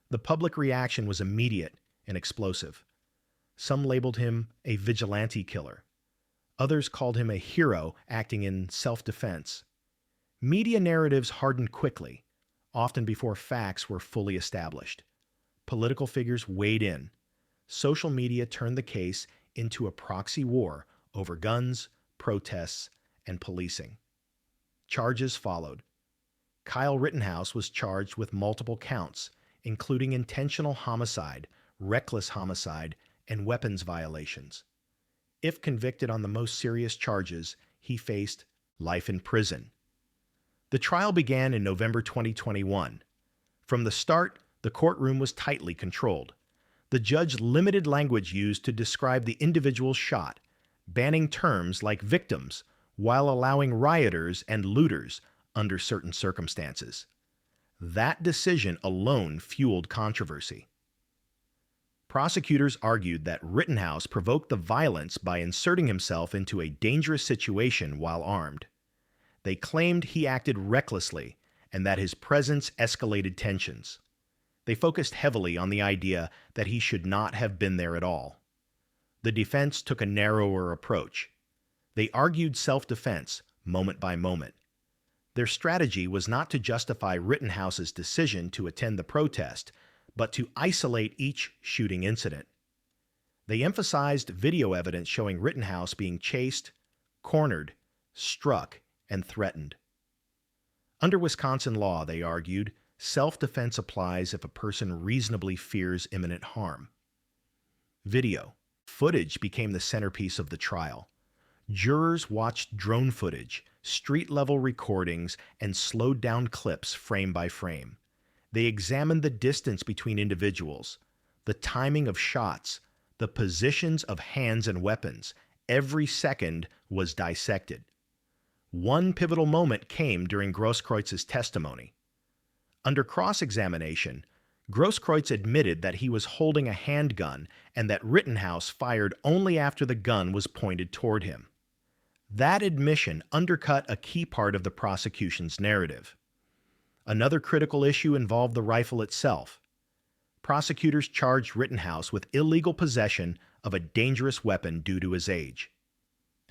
The public reaction was immediate and explosive. Some labeled him a vigilante killer. Others called him a hero acting in self-defense. Media narratives hardened quickly. often before facts were fully established. Political figures weighed in. Social media turned the case into a proxy war over guns, protests, and policing. Charges followed. Kyle Rittenhouse was charged with multiple counts, including intentional homicide, reckless homicide, and weapons violations. If convicted on the most serious charges, he faced life in prison. The trial began in November 2021. From the start, the courtroom was tightly controlled. The judge limited language used to describe the individuals shot, banning terms like victims, while allowing rioters and looters under certain circumstances. That decision alone fueled controversy. Prosecutors argued that Rittenhouse provoked the violence by inserting himself into a dangerous situation while armed. They claimed he acted recklessly and that his presence escalated tensions. They focused heavily on the idea that he should not have been there at all. The defense took a narrower approach. They argued self-defense, moment by moment. Their strategy was not to justify Rittenhouse's decision to attend the protest, but to isolate each shooting incident. They emphasized video evidence showing Rittenhouse being chased, cornered, struck, and threatened. Under Wisconsin law, they argued, self-defense applies if a person reasonably fears imminent harm. Video footage became the centerpiece of the trial. Jurors watched drone footage, street-level recordings, and slowed-down clips frame by frame. They examined the distance between individuals, the timing of shots, the positions of hands and weapons. Every second was dissected. One pivotal moment came during Grosskreuz's testimony. Under cross-examination, Grosskreutz admitted that he was holding a handgun and that Rittenhouse fired only after the gun was pointed toward him. That admission undercut a key part of the prosecution's narrative. Another critical issue involved the rifle itself. Prosecutors charged Rittenhouse with illegal possession of a dangerous weapon due to his age.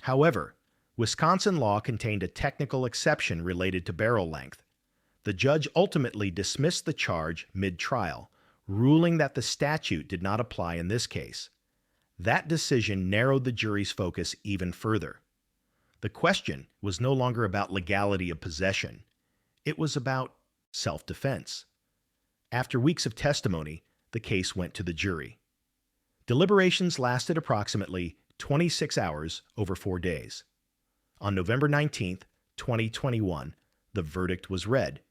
However, Wisconsin law contained a technical exception related to barrel length. The judge ultimately dismissed the charge mid-trial, ruling that the statute did not apply in this case. That decision narrowed the jury's focus even further. The question was no longer about legality of possession. It was about self-defense. After weeks of testimony, the case went to the jury. Deliberations lasted approximately 26 hours over 4 days. On November 19, 2021, the verdict was read.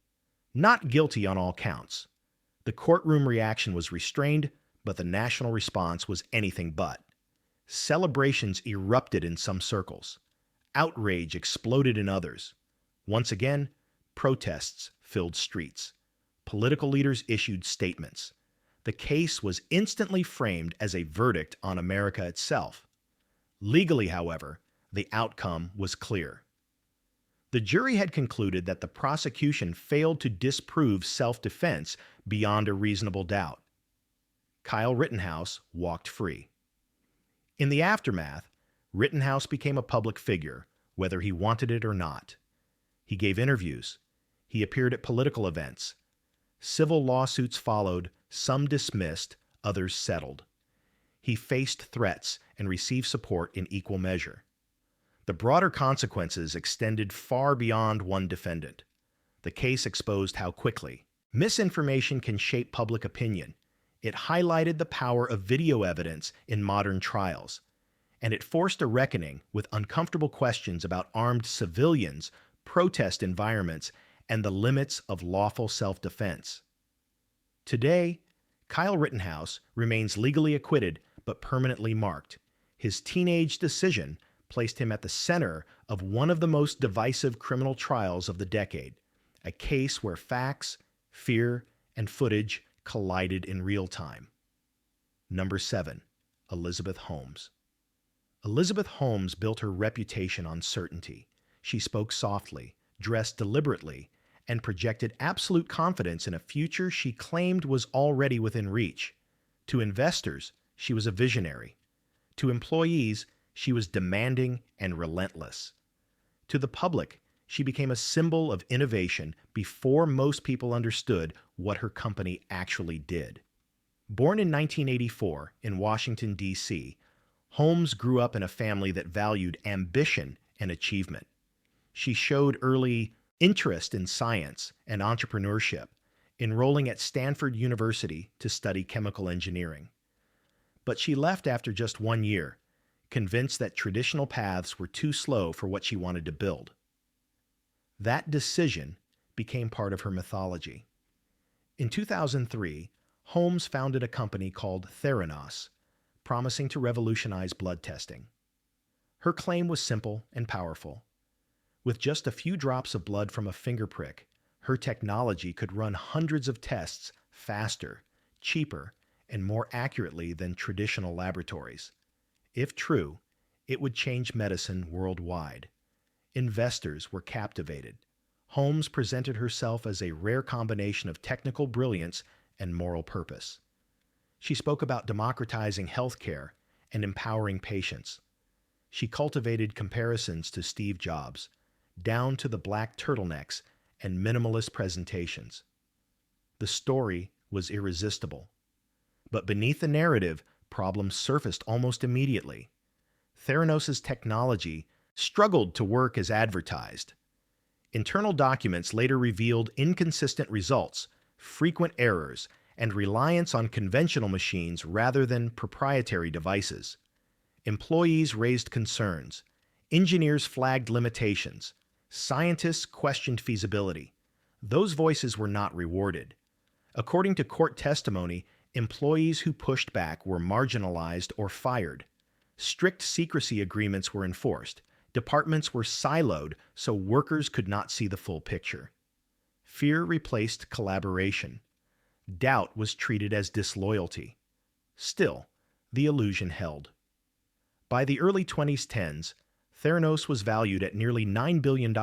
Not guilty on all counts. The courtroom reaction was restrained, but the national response was anything but. Celebrations erupted in some circles. Outrage exploded in others. Once again, protests filled streets. Political leaders issued statements. The case was instantly framed as a verdict on America itself. Legally, however, the outcome was clear. The jury had concluded that the prosecution failed to disprove self-defense beyond a reasonable doubt. Kyle Rittenhouse walked free. In the aftermath, Rittenhouse became a public figure, whether he wanted it or not. He gave interviews. He appeared at political events. Civil lawsuits followed, some dismissed, others settled. He faced threats and received support in equal measure. The broader consequences extended far beyond one defendant. The case exposed how quickly misinformation can shape public opinion. It highlighted the power of video evidence in modern trials, and it forced a reckoning with uncomfortable questions about armed civilians, protest environments, and the limits of lawful self-defense. Today, Kyle Rittenhouse remains legally acquitted but permanently marked. His teenage decision placed him at the center of one of the most divisive criminal trials of the decade, a case where facts, fear, and footage collided in real time. Number 7. Elizabeth Holmes. Elizabeth Holmes built her reputation on certainty. She spoke softly, dressed deliberately, and projected absolute confidence in a future she claimed was already within reach. To investors, she was a visionary. To employees, she was demanding and relentless. To the public, She became a symbol of innovation before most people understood what her company actually did. Born in 1984 in Washington, D.C., Holmes grew up in a family that valued ambition and achievement. She showed early interest in science and entrepreneurship, enrolling at Stanford University to study chemical engineering. But she left after just 1 year, convinced that traditional paths were too slow for what she wanted to build. That decision became part of her mythology. In 2003, Holmes founded a company called Theranos, promising to revolutionize blood testing. Her claim was simple and powerful. With just a few drops of blood from a finger prick, her technology could run hundreds of tests faster, cheaper, and more accurately than traditional laboratories. If true, it would change medicine worldwide. Investors were captivated. Holmes presented herself as a rare combination of technical brilliance and moral purpose. She spoke about democratizing healthcare and empowering patients. She cultivated comparisons to Steve Jobs, down to the black turtlenecks and minimalist presentations. The story was irresistible. But beneath the narrative, problems surfaced almost immediately. Theranos' technology struggled to work as advertised. Internal documents later revealed inconsistent results, frequent errors, and reliance on conventional machines rather than proprietary devices. Employees raised concerns. Engineers flagged limitations. Scientists questioned feasibility. Those voices were not rewarded. According to court testimony, employees who pushed back were marginalized or fired. Strict secrecy agreements were enforced. Departments were siloed so workers could not see the full picture. Fear replaced collaboration. Doubt was treated as disloyalty. Still, the illusion held. By the early 2010s, Theranos was valued at nearly $9 billion.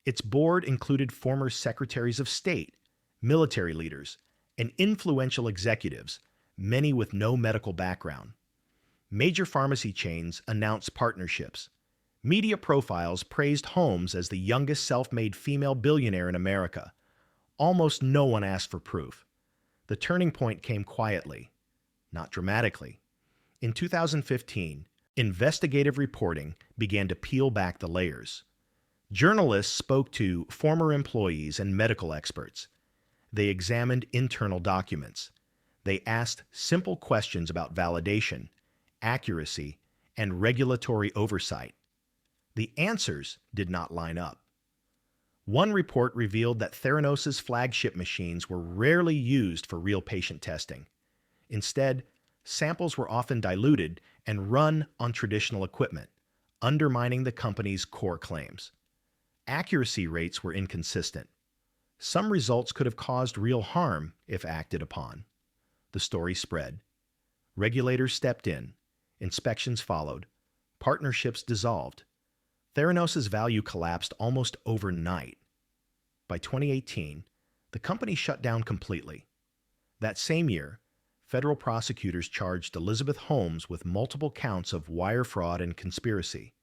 Its board included former secretaries of state, military leaders, and influential executives, many with no medical background. Major pharmacy chains announced partnerships. Media profiles praised Holmes as the youngest self-made female billionaire in America. Almost no one asked for proof. The turning point came quietly, not dramatically. In 2015, investigative reporting began to peel back the layers. Journalists spoke to former employees and medical experts. They examined internal documents. They asked simple questions about validation, accuracy, and regulatory oversight. The answers did not line up. One report revealed that Theranos' flagship machines were rarely used for real patient testing. Instead, samples were often diluted and run on traditional equipment, undermining the company's core claims. Accuracy rates were inconsistent. Some results could have caused real harm if acted upon. The story spread. Regulators stepped in. Inspections followed. Partnerships dissolved. Theranos' value collapsed almost overnight. By 2018, the company shut down completely. That same year, federal prosecutors charged Elizabeth Holmes with multiple counts of wire fraud and conspiracy.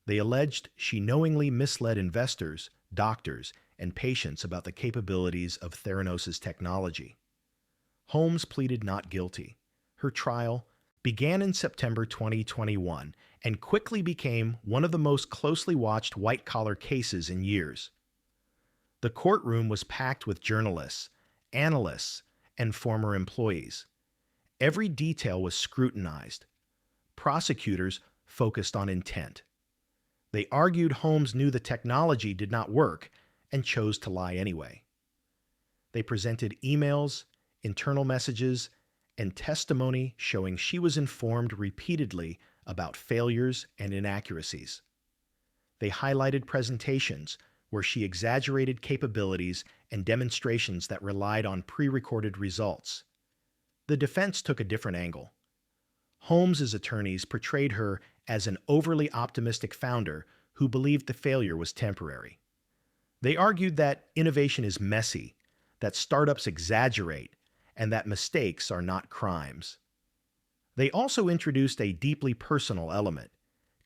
They alleged she knowingly misled investors, doctors, and patients about the capabilities of Theranos' technology. Holmes pleaded not guilty. Her trial began in September 2021 and quickly became one of the most closely watched white-collar cases in years. The courtroom was packed with journalists, analysts, and former employees. Every detail was scrutinized. Prosecutors focused on intent. They argued Holmes knew the technology did not work and chose to lie anyway. They presented emails, internal messages, and testimony showing she was informed repeatedly about failures and inaccuracies. They highlighted presentations where she exaggerated capabilities and demonstrations that relied on pre-recorded results. The defense took a different angle. Holmes's attorneys portrayed her as an overly optimistic founder who believed the failure was temporary. They argued that innovation is messy, that startups exaggerate, and that mistakes are not crimes. They also introduced a deeply personal element,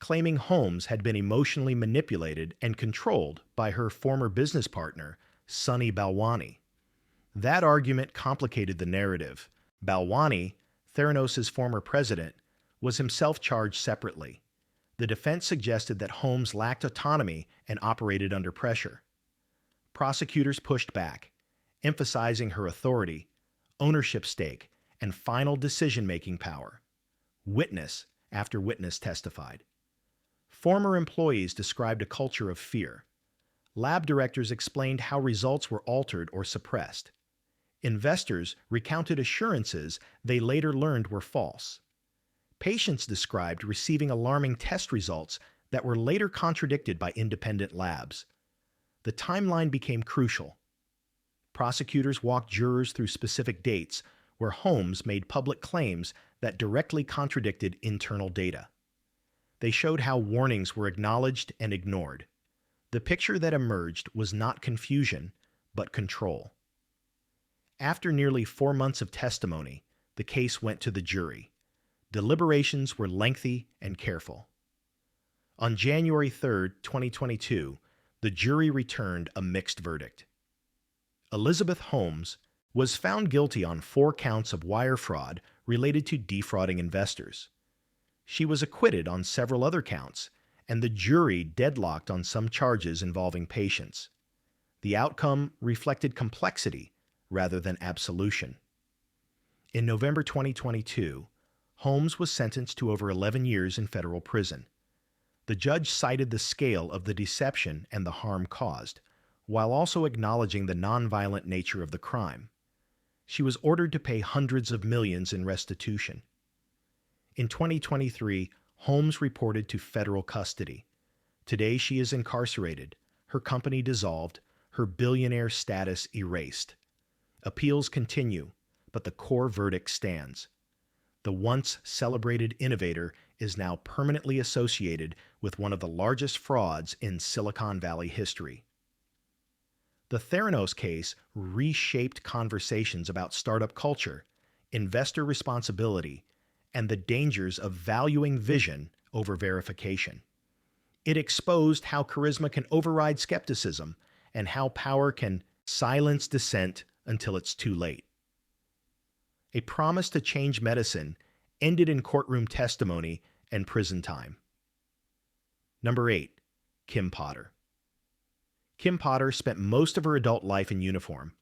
claiming Holmes had been emotionally manipulated and controlled by her former business partner, Sunny Balwani. That argument complicated the narrative. Balwani, Theranos' former president, was himself charged separately. The defense suggested that Holmes lacked autonomy and operated under pressure. Prosecutors pushed back, emphasizing her authority, ownership stake, and final decision-making power. Witness after witness testified. Former employees described a culture of fear. Lab directors explained how results were altered or suppressed. Investors recounted assurances they later learned were false. Patients described receiving alarming test results that were later contradicted by independent labs. The timeline became crucial. Prosecutors walked jurors through specific dates where Holmes made public claims that directly contradicted internal data. They showed how warnings were acknowledged and ignored. The picture that emerged was not confusion, but control. After nearly 4 months of testimony, the case went to the jury. Deliberations were lengthy and careful. On January 3, 2022, the jury returned a mixed verdict. Elizabeth Holmes was found guilty on 4 counts of wire fraud related to defrauding investors. She was acquitted on several other counts, and the jury deadlocked on some charges involving patients. The outcome reflected complexity rather than absolution. In November 2022, Holmes was sentenced to over 11 years in federal prison. The judge cited the scale of the deception and the harm caused, while also acknowledging the nonviolent nature of the crime. She was ordered to pay hundreds of millions in restitution. In 2023, Holmes reported to federal custody. Today she is incarcerated, her company dissolved, her billionaire status erased. Appeals continue, but the core verdict stands. The once celebrated innovator is now permanently associated with one of the largest frauds in Silicon Valley history. The Theranos case reshaped conversations about startup culture, investor responsibility, and the dangers of valuing vision over verification. It exposed how charisma can override skepticism and how power can silence dissent until it's too late. A promise to change medicine ended in courtroom testimony and prison time. Number 8. Kim Potter. Kim Potter spent most of her adult life in uniform.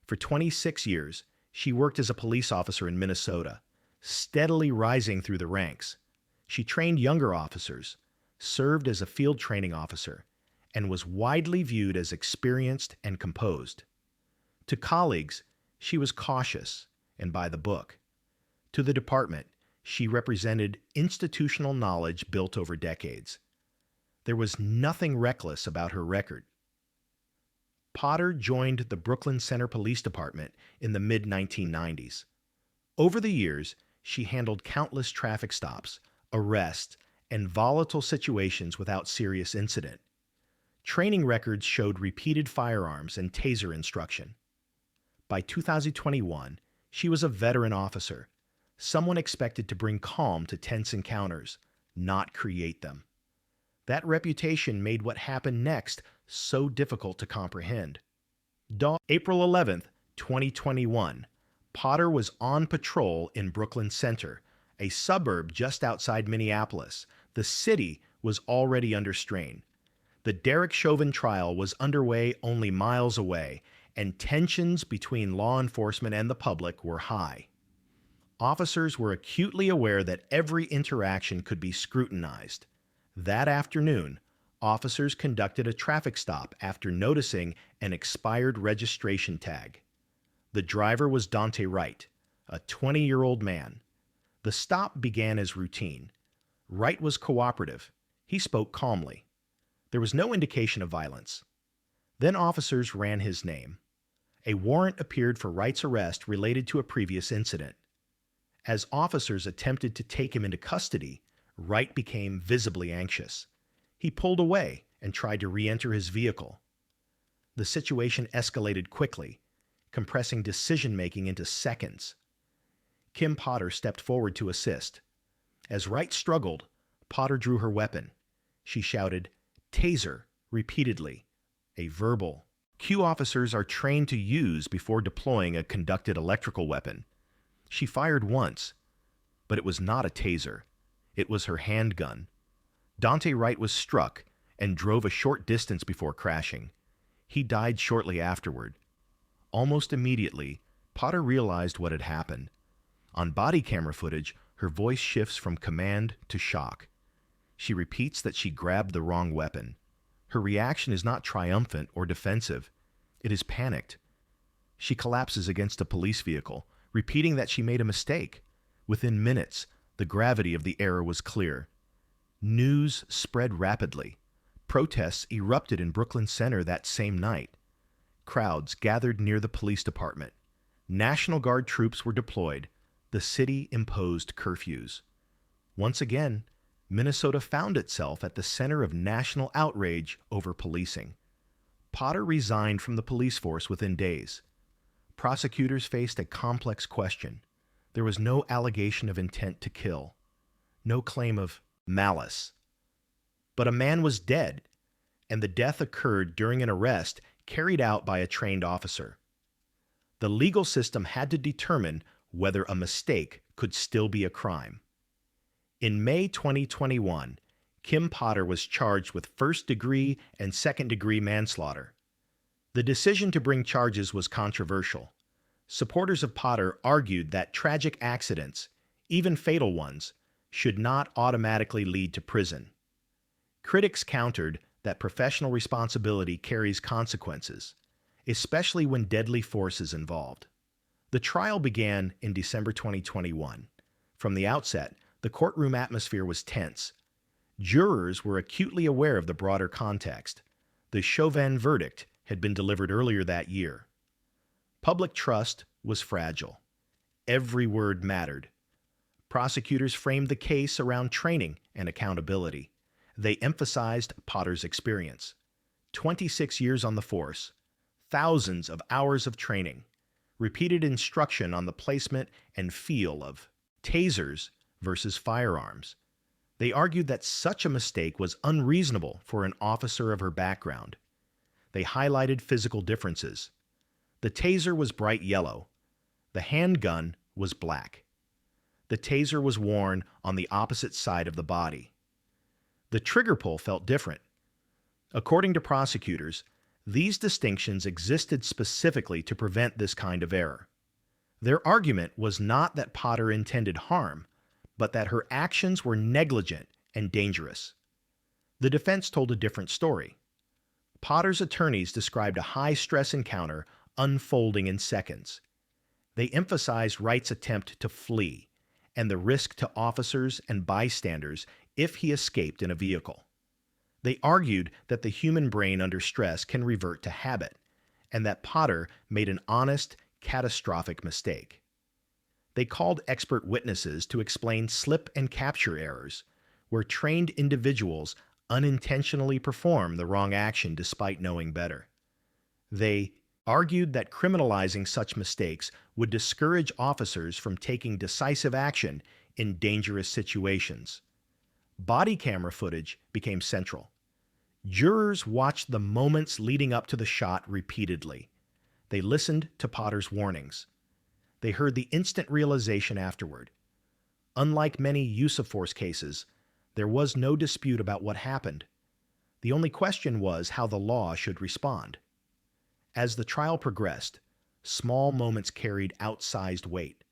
For 26 years, she worked as a police officer in Minnesota, steadily rising through the ranks. She trained younger officers, served as a field training officer, and was widely viewed as experienced and composed. To colleagues, she was cautious and by the book. To the department, she represented institutional knowledge built over decades. There was nothing reckless about her record. Potter joined the Brooklyn Center Police Department in the mid-1990s. Over the years, she handled countless traffic stops, arrests, and volatile situations without serious incident. Training records showed repeated firearms and taser instruction. By 2021, she was a veteran officer, someone expected to bring calm to tense encounters, not create them. That reputation made what happened next so difficult to comprehend. April 11, 2021, Potter was on patrol in Brooklyn Center, a suburb just outside Minneapolis. The city was already under strain. The Derek Chauvin trial was underway only miles away, and tensions between law enforcement and the public were high. Officers were acutely aware that every interaction could be scrutinized. That afternoon, officers conducted a traffic stop after noticing an expired registration tag. The driver was Dante Wright, a 20-year-old man. The stop began as routine. Wright was cooperative. He spoke calmly. There was no indication of violence. Then officers ran his name. A warrant appeared for Wright's arrest related to a previous incident. As officers attempted to take him into custody, Wright became visibly anxious. He pulled away and tried to re-enter his vehicle. The situation escalated quickly, compressing decision-making into seconds. Kim Potter stepped forward to assist. As Wright struggled, Potter drew her weapon. She shouted, "Taser," repeatedly, a verbal cue officers are trained to use before deploying a conducted electrical weapon. She fired once, but it was not a taser. It was her handgun. Dante Wright was struck and drove a short distance before crashing. He died shortly afterward. Almost immediately, Potter realized what had happened. On body camera footage, her voice shifts from command to shock. She repeats that she grabbed the wrong weapon. Her reaction is not triumphant or defensive. It is panicked. She collapses against a police vehicle, repeating that she made a mistake. Within minutes, the gravity of the error was clear. News spread rapidly. Protests erupted in Brooklyn Center that same night. Crowds gathered near the police department. National Guard troops were deployed. The city imposed curfews. Once again, Minnesota found itself at the center of national outrage over policing. Potter resigned from the police force within days. Prosecutors faced a complex question. There was no allegation of intent to kill, no claim of malice. But a man was dead, and the death occurred during an arrest carried out by a trained officer. The legal system had to determine whether a mistake could still be a crime. In May 2021, Kim Potter was charged with first-degree and second-degree manslaughter. The decision to bring charges was controversial. Supporters of Potter argued that tragic accidents, even fatal ones, should not automatically lead to prison. Critics countered that professional responsibility carries consequences, especially when deadly force is involved. The trial began in December 2021. From the outset, the courtroom atmosphere was tense. Jurors were acutely aware of the broader context. The Chauvin verdict had been delivered earlier that year. Public trust was fragile. Every word mattered. Prosecutors framed the case around training and accountability. They emphasized Potter's experience. 26 years on the force, thousands of hours of training, repeated instruction on the placement and feel of tasers versus firearms. They argued that such a mistake was unreasonable for an officer of her background. They highlighted physical differences. The taser was bright yellow. The handgun was black. The taser was worn on the opposite side of the body. The trigger pull felt different. According to prosecutors, these distinctions existed specifically to prevent this kind of error. Their argument was not that Potter intended harm, but that her actions were negligent and dangerous. The defense told a different story. Potter's attorneys described a high-stress encounter unfolding in seconds. They emphasized Wright's attempt to flee and the risk to officers and bystanders if he escaped in a vehicle. They argued that the human brain under stress can revert to habit, and that Potter made an honest, catastrophic mistake. They called expert witnesses to explain slip and capture errors, where trained individuals unintentionally perform the wrong action despite knowing better. They argued that criminalizing such mistakes would discourage officers from taking decisive action in dangerous situations. Body camera footage became central. Jurors watched the moments leading up to the shot repeatedly. They listened to Potter's warnings. They heard the instant realization afterward. Unlike many use of force cases, there was no dispute about what happened. The only question was how the law should respond. As the trial progressed, small moments carried outsized weight.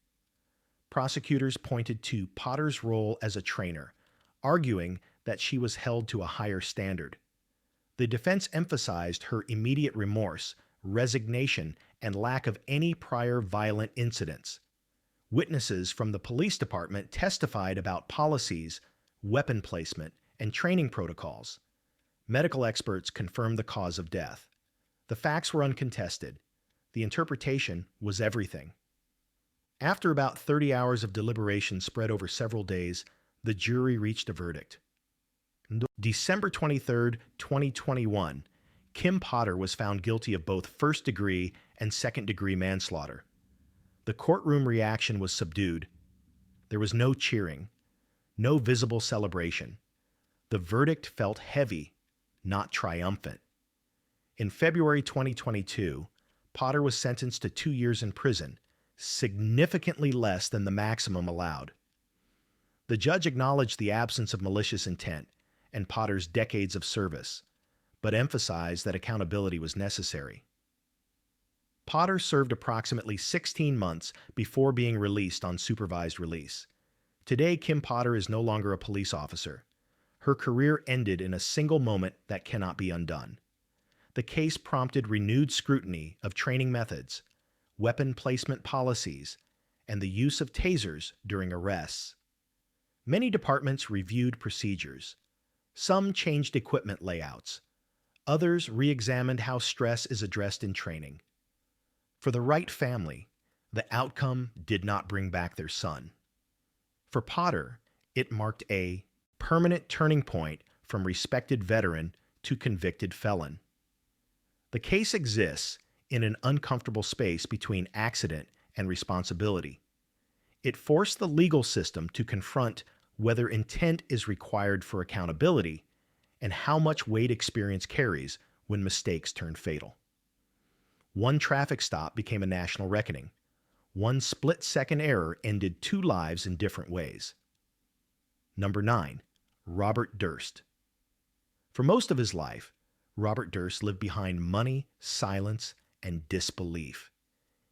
Prosecutors pointed to Potter's role as a trainer, arguing that she was held to a higher standard. The defense emphasized her immediate remorse, resignation, and lack of any prior violent incidents. Witnesses from the police department testified about policies, weapon placement, and training protocols. Medical experts confirmed the cause of death. The facts were uncontested. The interpretation was everything. After about 30 hours of deliberation spread over several days, the jury reached a verdict. December 23, 2021, Kim Potter was found guilty of both first-degree and second-degree manslaughter. The courtroom reaction was subdued. There was no cheering, no visible celebration. The verdict felt heavy, not triumphant. In February 2022, Potter was sentenced to 2 years in prison, significantly less than the maximum allowed. The judge acknowledged the absence of malicious intent and Potter's decades of service, but emphasized that accountability was necessary. Potter served approximately 16 months before being released on supervised release. Today, Kim Potter is no longer a police officer. Her career ended in a single moment that cannot be undone. The case prompted renewed scrutiny of training methods, weapon placement policies, and the use of tasers during arrests. Many departments reviewed procedures. Some changed equipment layouts. Others re-examined how stress is addressed in training. For the Wright family, the outcome did not bring back their son. For Potter, it marked a permanent turning point from respected veteran to convicted felon. The case exists in an uncomfortable space between accident and responsibility. It forced the legal system to confront whether intent is required for accountability and how much weight experience carries when mistakes turn fatal. One traffic stop became a national reckoning. One split-second error ended 2 lives in different ways. Number 9. Robert Durst. For most of his life, Robert Durst lived behind money, silence, and disbelief.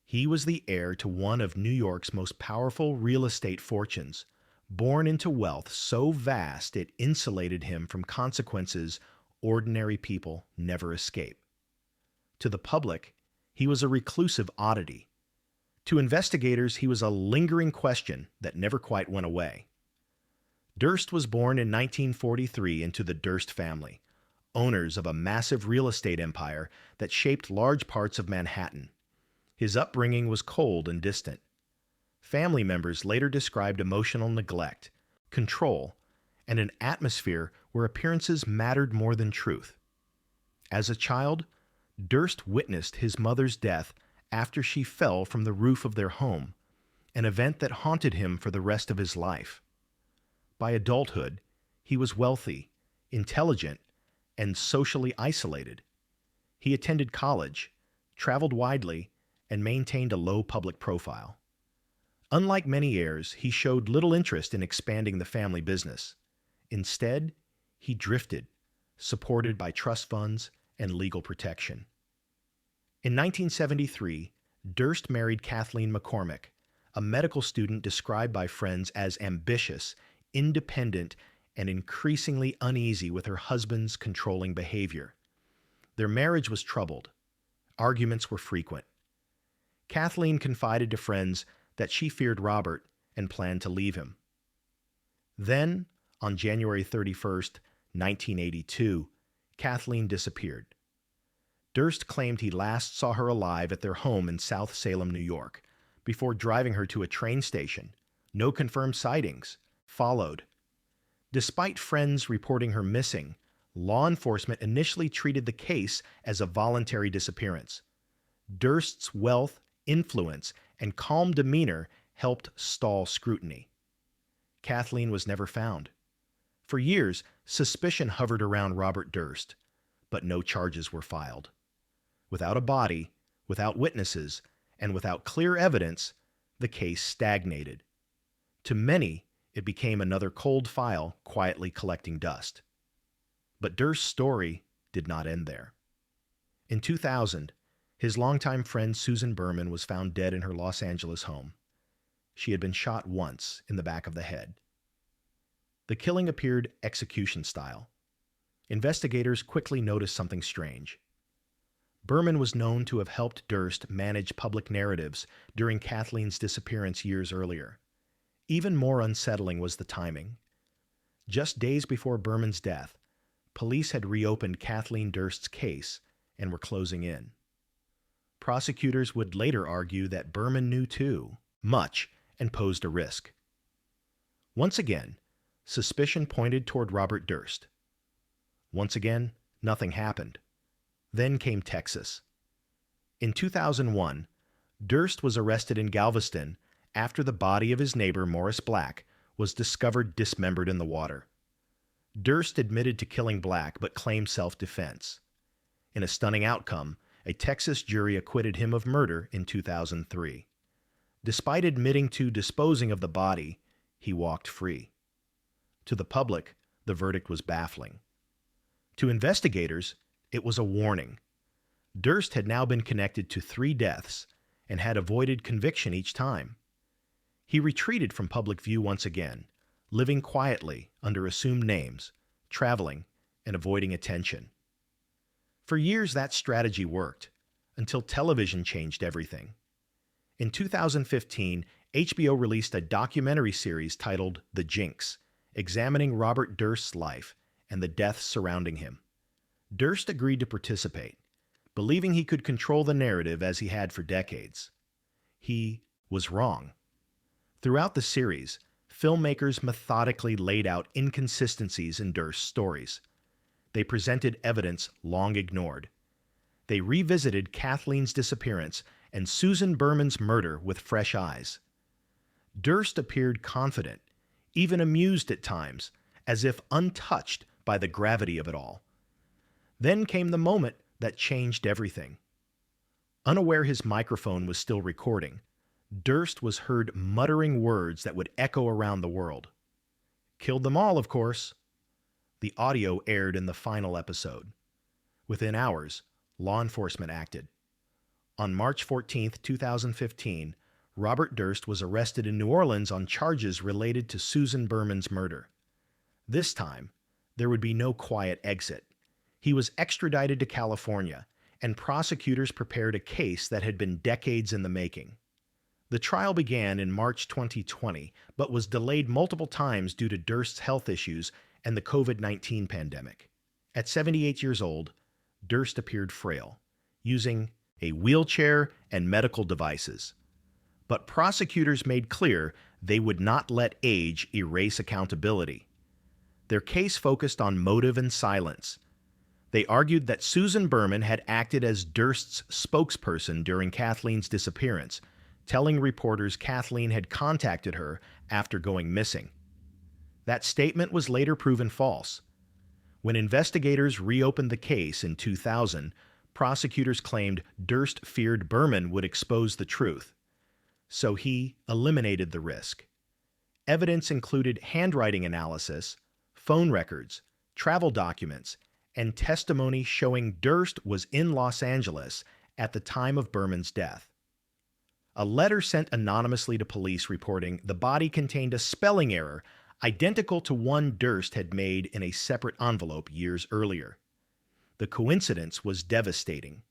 He was the heir to one of New York's most powerful real estate fortunes, born into wealth so vast it insulated him from consequences ordinary people never escape. To the public, he was a reclusive oddity. To investigators, he was a lingering question that never quite went away. Durst was born in 1943 into the Durst family, owners of a massive real estate empire that shaped large parts of Manhattan. His upbringing was cold and distant. Family members later described emotional neglect, control, and an atmosphere where appearances mattered more than truth. As a child, Durst witnessed his mother's death after she fell from the roof of their home, an event that haunted him for the rest of his life. By adulthood, he was wealthy, intelligent, and socially isolated. He attended college, traveled widely, and maintained a low public profile. Unlike many heirs, he showed little interest in expanding the family business. Instead, he drifted, supported by trust funds and legal protection. In 1973, Durst married Kathleen McCormick, a medical student described by friends as ambitious, independent, and increasingly uneasy with her husband's controlling behavior. Their marriage was troubled. Arguments were frequent. Kathleen confided to friends that she feared Robert and planned to leave him. Then, on January 31st, 1982, Kathleen disappeared. Durst claimed he last saw her alive at their home in South Salem, New York, before driving her to a train station. No confirmed sightings followed. Despite friends reporting her missing, law enforcement initially treated the case as a voluntary disappearance. Durst's wealth, influence, and calm demeanor helped stall scrutiny. Kathleen was never found. For years, suspicion hovered around Robert Durst, but no charges were filed. Without a body, without witnesses, and without clear evidence, the case stagnated. To many, it became another cold file quietly collecting dust. But Durst's story did not end there. In 2000, his longtime friend Susan Berman was found dead in her Los Angeles home. She had been shot once in the back of the head. The killing appeared execution style. Investigators quickly noticed something strange. Berman was known to have helped Durst manage public narratives during Kathleen's disappearance years earlier. Even more unsettling was the timing. Just days before Berman's death, police had reopened Kathleen Durst's case and were closing in. Prosecutors would later argue that Berman knew too much and posed a risk. Once again, suspicion pointed toward Robert Durst. Once again, nothing happened. Then came Texas. In 2001, Durst was arrested in Galveston after the body of his neighbor Morris Black was discovered dismembered in the water. Durst admitted to killing Black but claimed self-defense. In a stunning outcome, a Texas jury acquitted him of murder in 2003. Despite admitting to disposing of the body, he walked free. To the public, the verdict was baffling. To investigators, it was a warning. Durst had now been connected to 3 deaths and had avoided conviction each time. He retreated from public view once again, living quietly under assumed names, traveling, and avoiding attention. For years, that strategy worked, until television changed everything. In 2015, HBO released a documentary series titled The Jinx, examining Robert Durst's life and the deaths surrounding him. Durst agreed to participate, believing he could control the narrative as he had for decades. He was wrong. Throughout the series, filmmakers methodically laid out inconsistencies in Durst's stories. They presented evidence long ignored. They revisited Kathleen's disappearance and Susan Berman's murder with fresh eyes. Durst appeared confident, even amused at times, as if untouched by the gravity of it all. Then came the moment that changed everything. Unaware his microphone was still recording, Durst was heard muttering words that would echo around the world. Killed them all, of course. The audio aired in the final episode. Within hours, law enforcement acted. On March 14, 2015, Robert Durst was arrested in New Orleans on charges related to Susan Berman's murder. This time, there would be no quiet exit. He was extradited to California, and prosecutors prepared a case that had been decades in the making. The trial began in March 2020, but was delayed multiple times due to Durst's health issues and the COVID-19 pandemic. At 78 years old, Durst appeared frail, using a wheelchair and medical devices. But prosecutors made clear they would not let age erase accountability. Their case focused on motive and silence. They argued that Susan Berman had acted as Durst's spokesperson during Kathleen's disappearance, telling reporters Kathleen had contacted her after going missing. That statement was later proven false. When investigators reopened the case in 2000, prosecutors claimed Durst feared Berman would expose the truth, so he eliminated the risk. Evidence included handwriting analysis, phone records, travel documents, and testimony showing Durst was in Los Angeles at the time of Berman's death. A letter sent anonymously to police reporting the body contained a spelling error identical to one Durst had made in a separate envelope years earlier. The coincidence was devastating.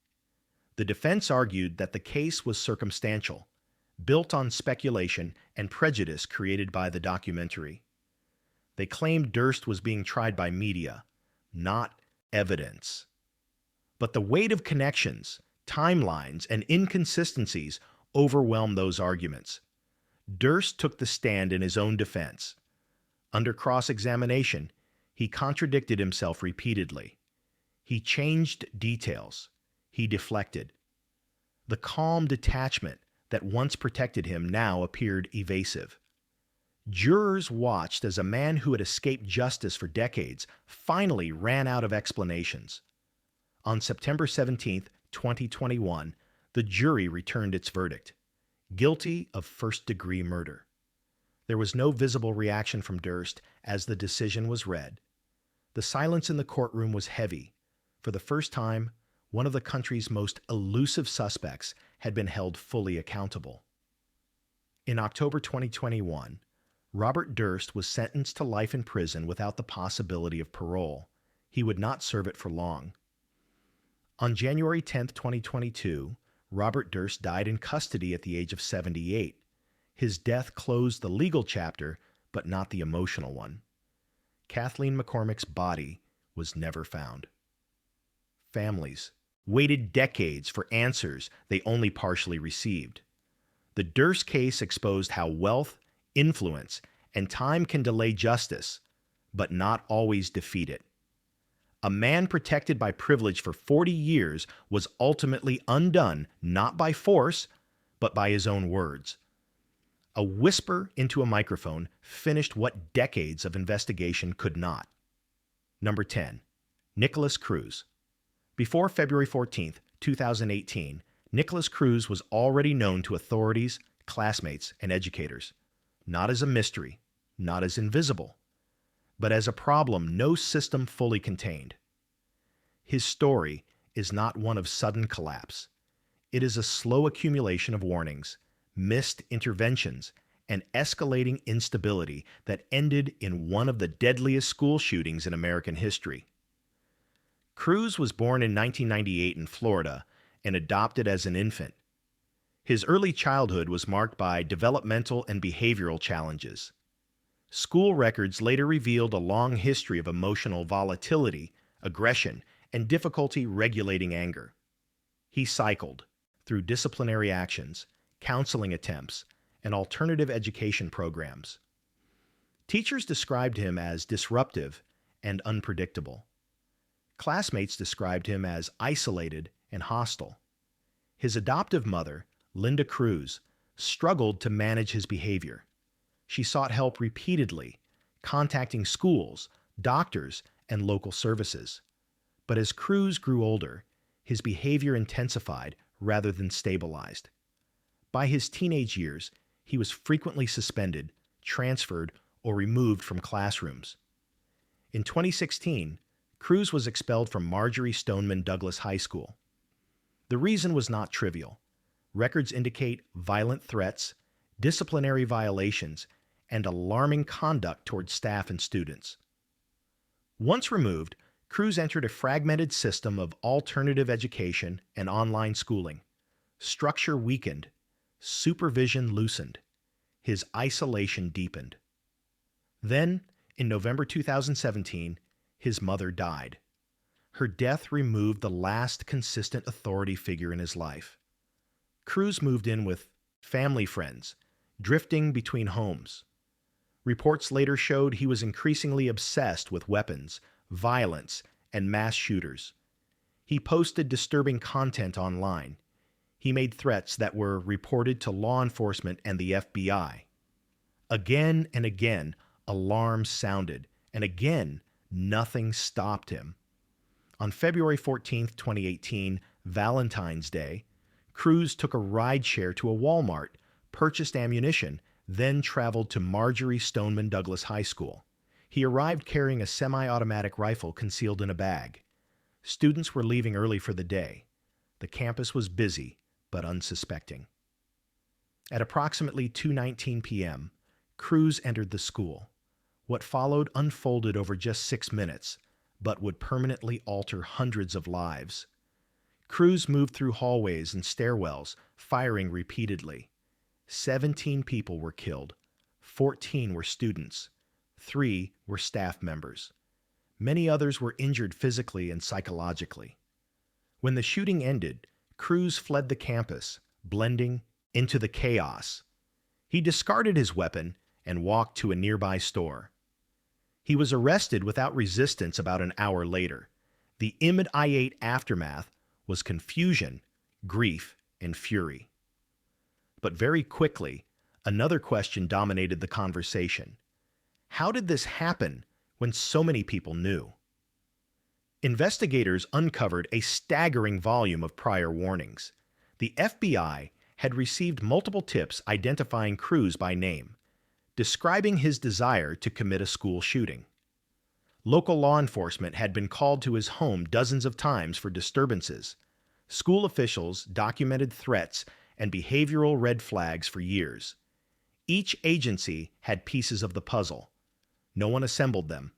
The defense argued that the case was circumstantial, built on speculation and prejudice created by the documentary. They claimed Durst was being tried by media, not evidence. But the weight of connections, timelines, and inconsistencies overwhelmed those arguments. Durst took the stand in his own defense. Under cross-examination, he contradicted himself repeatedly. He changed details. He deflected. The calm detachment that once protected him now appeared evasive. Jurors watched as a man who had escaped justice for decades finally ran out of explanations. On September 17, 2021, the jury returned its verdict: guilty of first-degree murder. There was no visible reaction from Durst as the decision was read. The silence in the courtroom was heavy. For the first time, one of the country's most elusive suspects had been held fully accountable. In October 2021, Robert Durst was sentenced to life in prison without the possibility of parole. He would not serve it for long. On January 10, 2022, Robert Durst died in custody at the age of 78. His death closed the legal chapter, but not the emotional one. Kathleen McCormick's body was never found. Families waited decades for answers they only partially received. The Durst case exposed how wealth, influence, and time can delay justice, but not always defeat it. A man protected by privilege for 40 years was ultimately undone not by force, but by his own words. A whisper into a microphone finished what decades of investigation could not. Number 10. Nicholas Cruz. Before February 14th, 2018, Nicholas Cruz was already known to authorities, classmates, and educators, not as a mystery, not as invisible, but as a problem no system fully contained. His story is not one of sudden collapse. It is a slow accumulation of warnings, missed interventions, and escalating instability that ended in one of the deadliest school shootings in American history. Cruz was born in 1998 in Florida and adopted as an infant. His early childhood was marked by developmental and behavioral challenges. School records later revealed a long history of emotional volatility, aggression, and difficulty regulating anger. He cycled through disciplinary actions, counseling attempts, and alternative education programs. Teachers described him as disruptive and unpredictable. Classmates described him as isolated and hostile. His adoptive mother, Linda Cruz, struggled to manage his behavior. She sought help repeatedly, contacting schools, doctors, and local services. But as Cruz grew older, his behavior intensified rather than stabilized. By his teenage years, he was frequently suspended, transferred, or removed from classrooms. In 2016, Cruz was expelled from Marjory Stoneman Douglas High School. The reason was not trivial. Records indicate violent threats, disciplinary violations, and alarming conduct toward staff and students. Once removed, Cruz entered a fragmented system of alternative education and online schooling. Structure weakened, supervision loosened, his isolation deepened. Then, in November 2017, his mother died. Her death removed the last consistent authority figure in his life. Cruz moved in with family friends, drifting between homes. Reports later showed he was increasingly obsessed with weapons, violence, and mass shooters. He posted disturbing content online. He made threats that were reported to law enforcement and the FBI. Again and again, alarms sounded, and again, nothing stopped him. On February 14th, 2018, Valentine's Day, Cruz took a rideshare to a Walmart, purchased ammunition, then traveled to Marjory Stoneman Douglas High School. He arrived carrying a semi-automatic rifle concealed in a bag. Students were leaving early for the day. The campus was busy, but unsuspecting. At approximately 2:19 p.m., Cruz entered the school. What followed unfolded over just 6 minutes, but would permanently alter hundreds of lives. Cruz moved through hallways and stairwells, firing repeatedly. 17 people were killed. 14 were students. 3 were staff members. Many others were injured physically and psychologically. When the shooting ended, Cruz fled the campus, blending into the chaos. He discarded his weapon and walked to a nearby store. He was arrested without resistance about an hour later. The immediate aftermath was confusion, grief, and fury. But very quickly, another question dominated the conversation. How did this happen when so many people knew? Investigators uncovered a staggering volume of prior warnings. The FBI had received multiple tips identifying Cruz by name, describing his desire to commit a school shooting. Local law enforcement had been called to his home dozens of times for disturbances. School officials documented threats and behavioral red flags for years. Each agency had pieces of the puzzle. No one assembled them.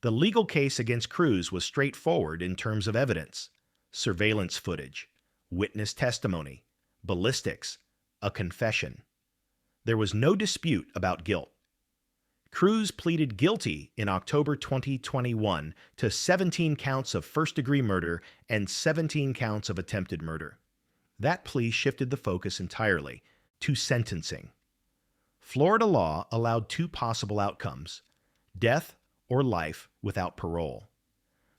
The legal case against Cruz was straightforward in terms of evidence: surveillance footage, witness testimony, ballistics, a confession. There was no dispute about guilt. Cruz pleaded guilty in October 2021 to 17 counts of first-degree murder and 17 counts of attempted murder. That plea shifted the focus entirely to sentencing. Florida law allowed 2 possible outcomes: death or life without parole.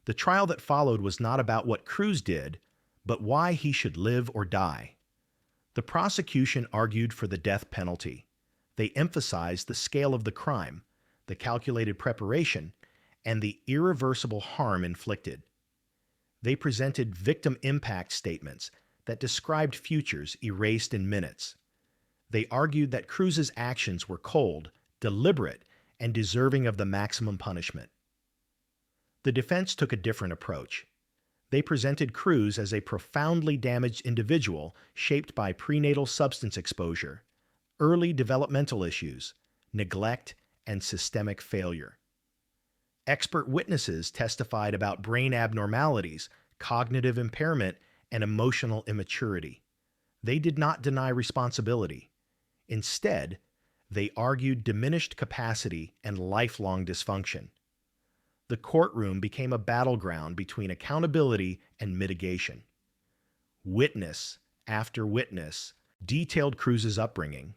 The trial that followed was not about what Cruz did, but why he should live or die. The prosecution argued for the death penalty. They emphasized the scale of the crime, the calculated preparation, and the irreversible harm inflicted. They presented victim impact statements that described futures erased in minutes. They argued that Cruz's actions were cold, deliberate, and deserving of the maximum punishment. The defense took a different approach. They presented Cruz as a profoundly damaged individual shaped by prenatal substance exposure, early developmental issues, neglect, and systemic failure. Expert witnesses testified about brain abnormalities, cognitive impairment, and emotional immaturity. They did not deny responsibility. Instead, they argued diminished capacity and lifelong dysfunction. The courtroom became a battleground between accountability and mitigation. Witness after witness detailed Cruz's upbringing,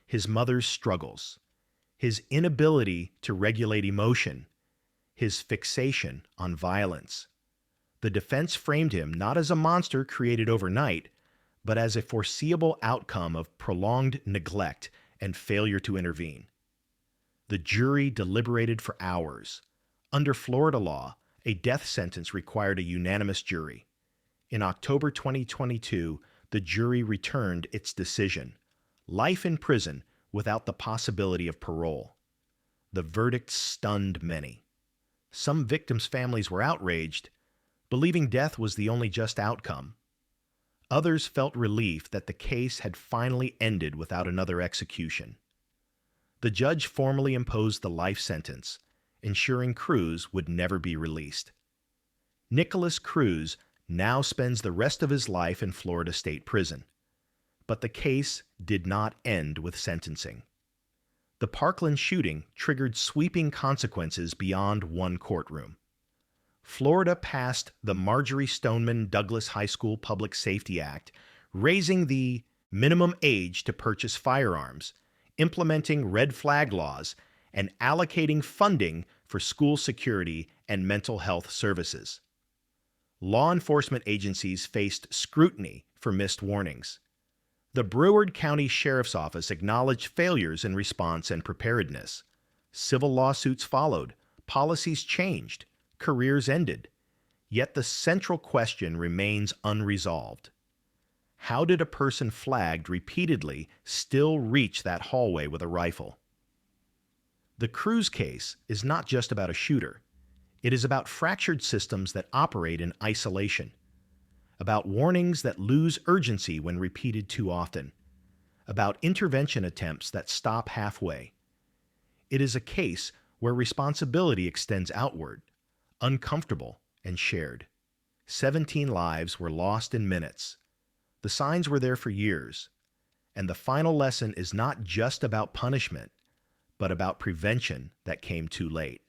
his mother's struggles, his inability to regulate emotion, his fixation on violence. The defense framed him not as a monster created overnight, but as a foreseeable outcome of prolonged neglect and failure to intervene. The jury deliberated for hours. Under Florida law, a death sentence required a unanimous jury. In October 2022, the jury returned its decision: life in prison without the possibility of parole. The verdict stunned many. Some victims' families were outraged, believing death was the only just outcome. Others felt relief that the case had finally ended without another execution. The judge formally imposed the life sentence, ensuring Cruz would never be released. Nicholas Cruz now spends the rest of his life in Florida State Prison. But the case did not end with sentencing. The Parkland shooting triggered sweeping consequences beyond one courtroom. Florida passed the Marjory Stoneman Douglas High School Public Safety Act, raising the minimum age to purchase firearms, implementing red flag laws, and allocating funding for school security and mental health services. Law enforcement agencies faced scrutiny for missed warnings. The Broward County Sheriff's Office acknowledged failures in response and preparedness. Civil lawsuits followed, policies changed, careers ended. Yet the central question remains unresolved. How did a person flagged repeatedly still reach that hallway with a rifle? The Cruz case is not just about a shooter. It is about fractured systems that operate in isolation, about warnings that lose urgency when repeated too often, about intervention attempts that stop halfway. It is a case where responsibility extends outward, uncomfortable and shared. 17 lives were lost in minutes. The signs were there for years, and the final lesson is not just about punishment, but about prevention that came too late.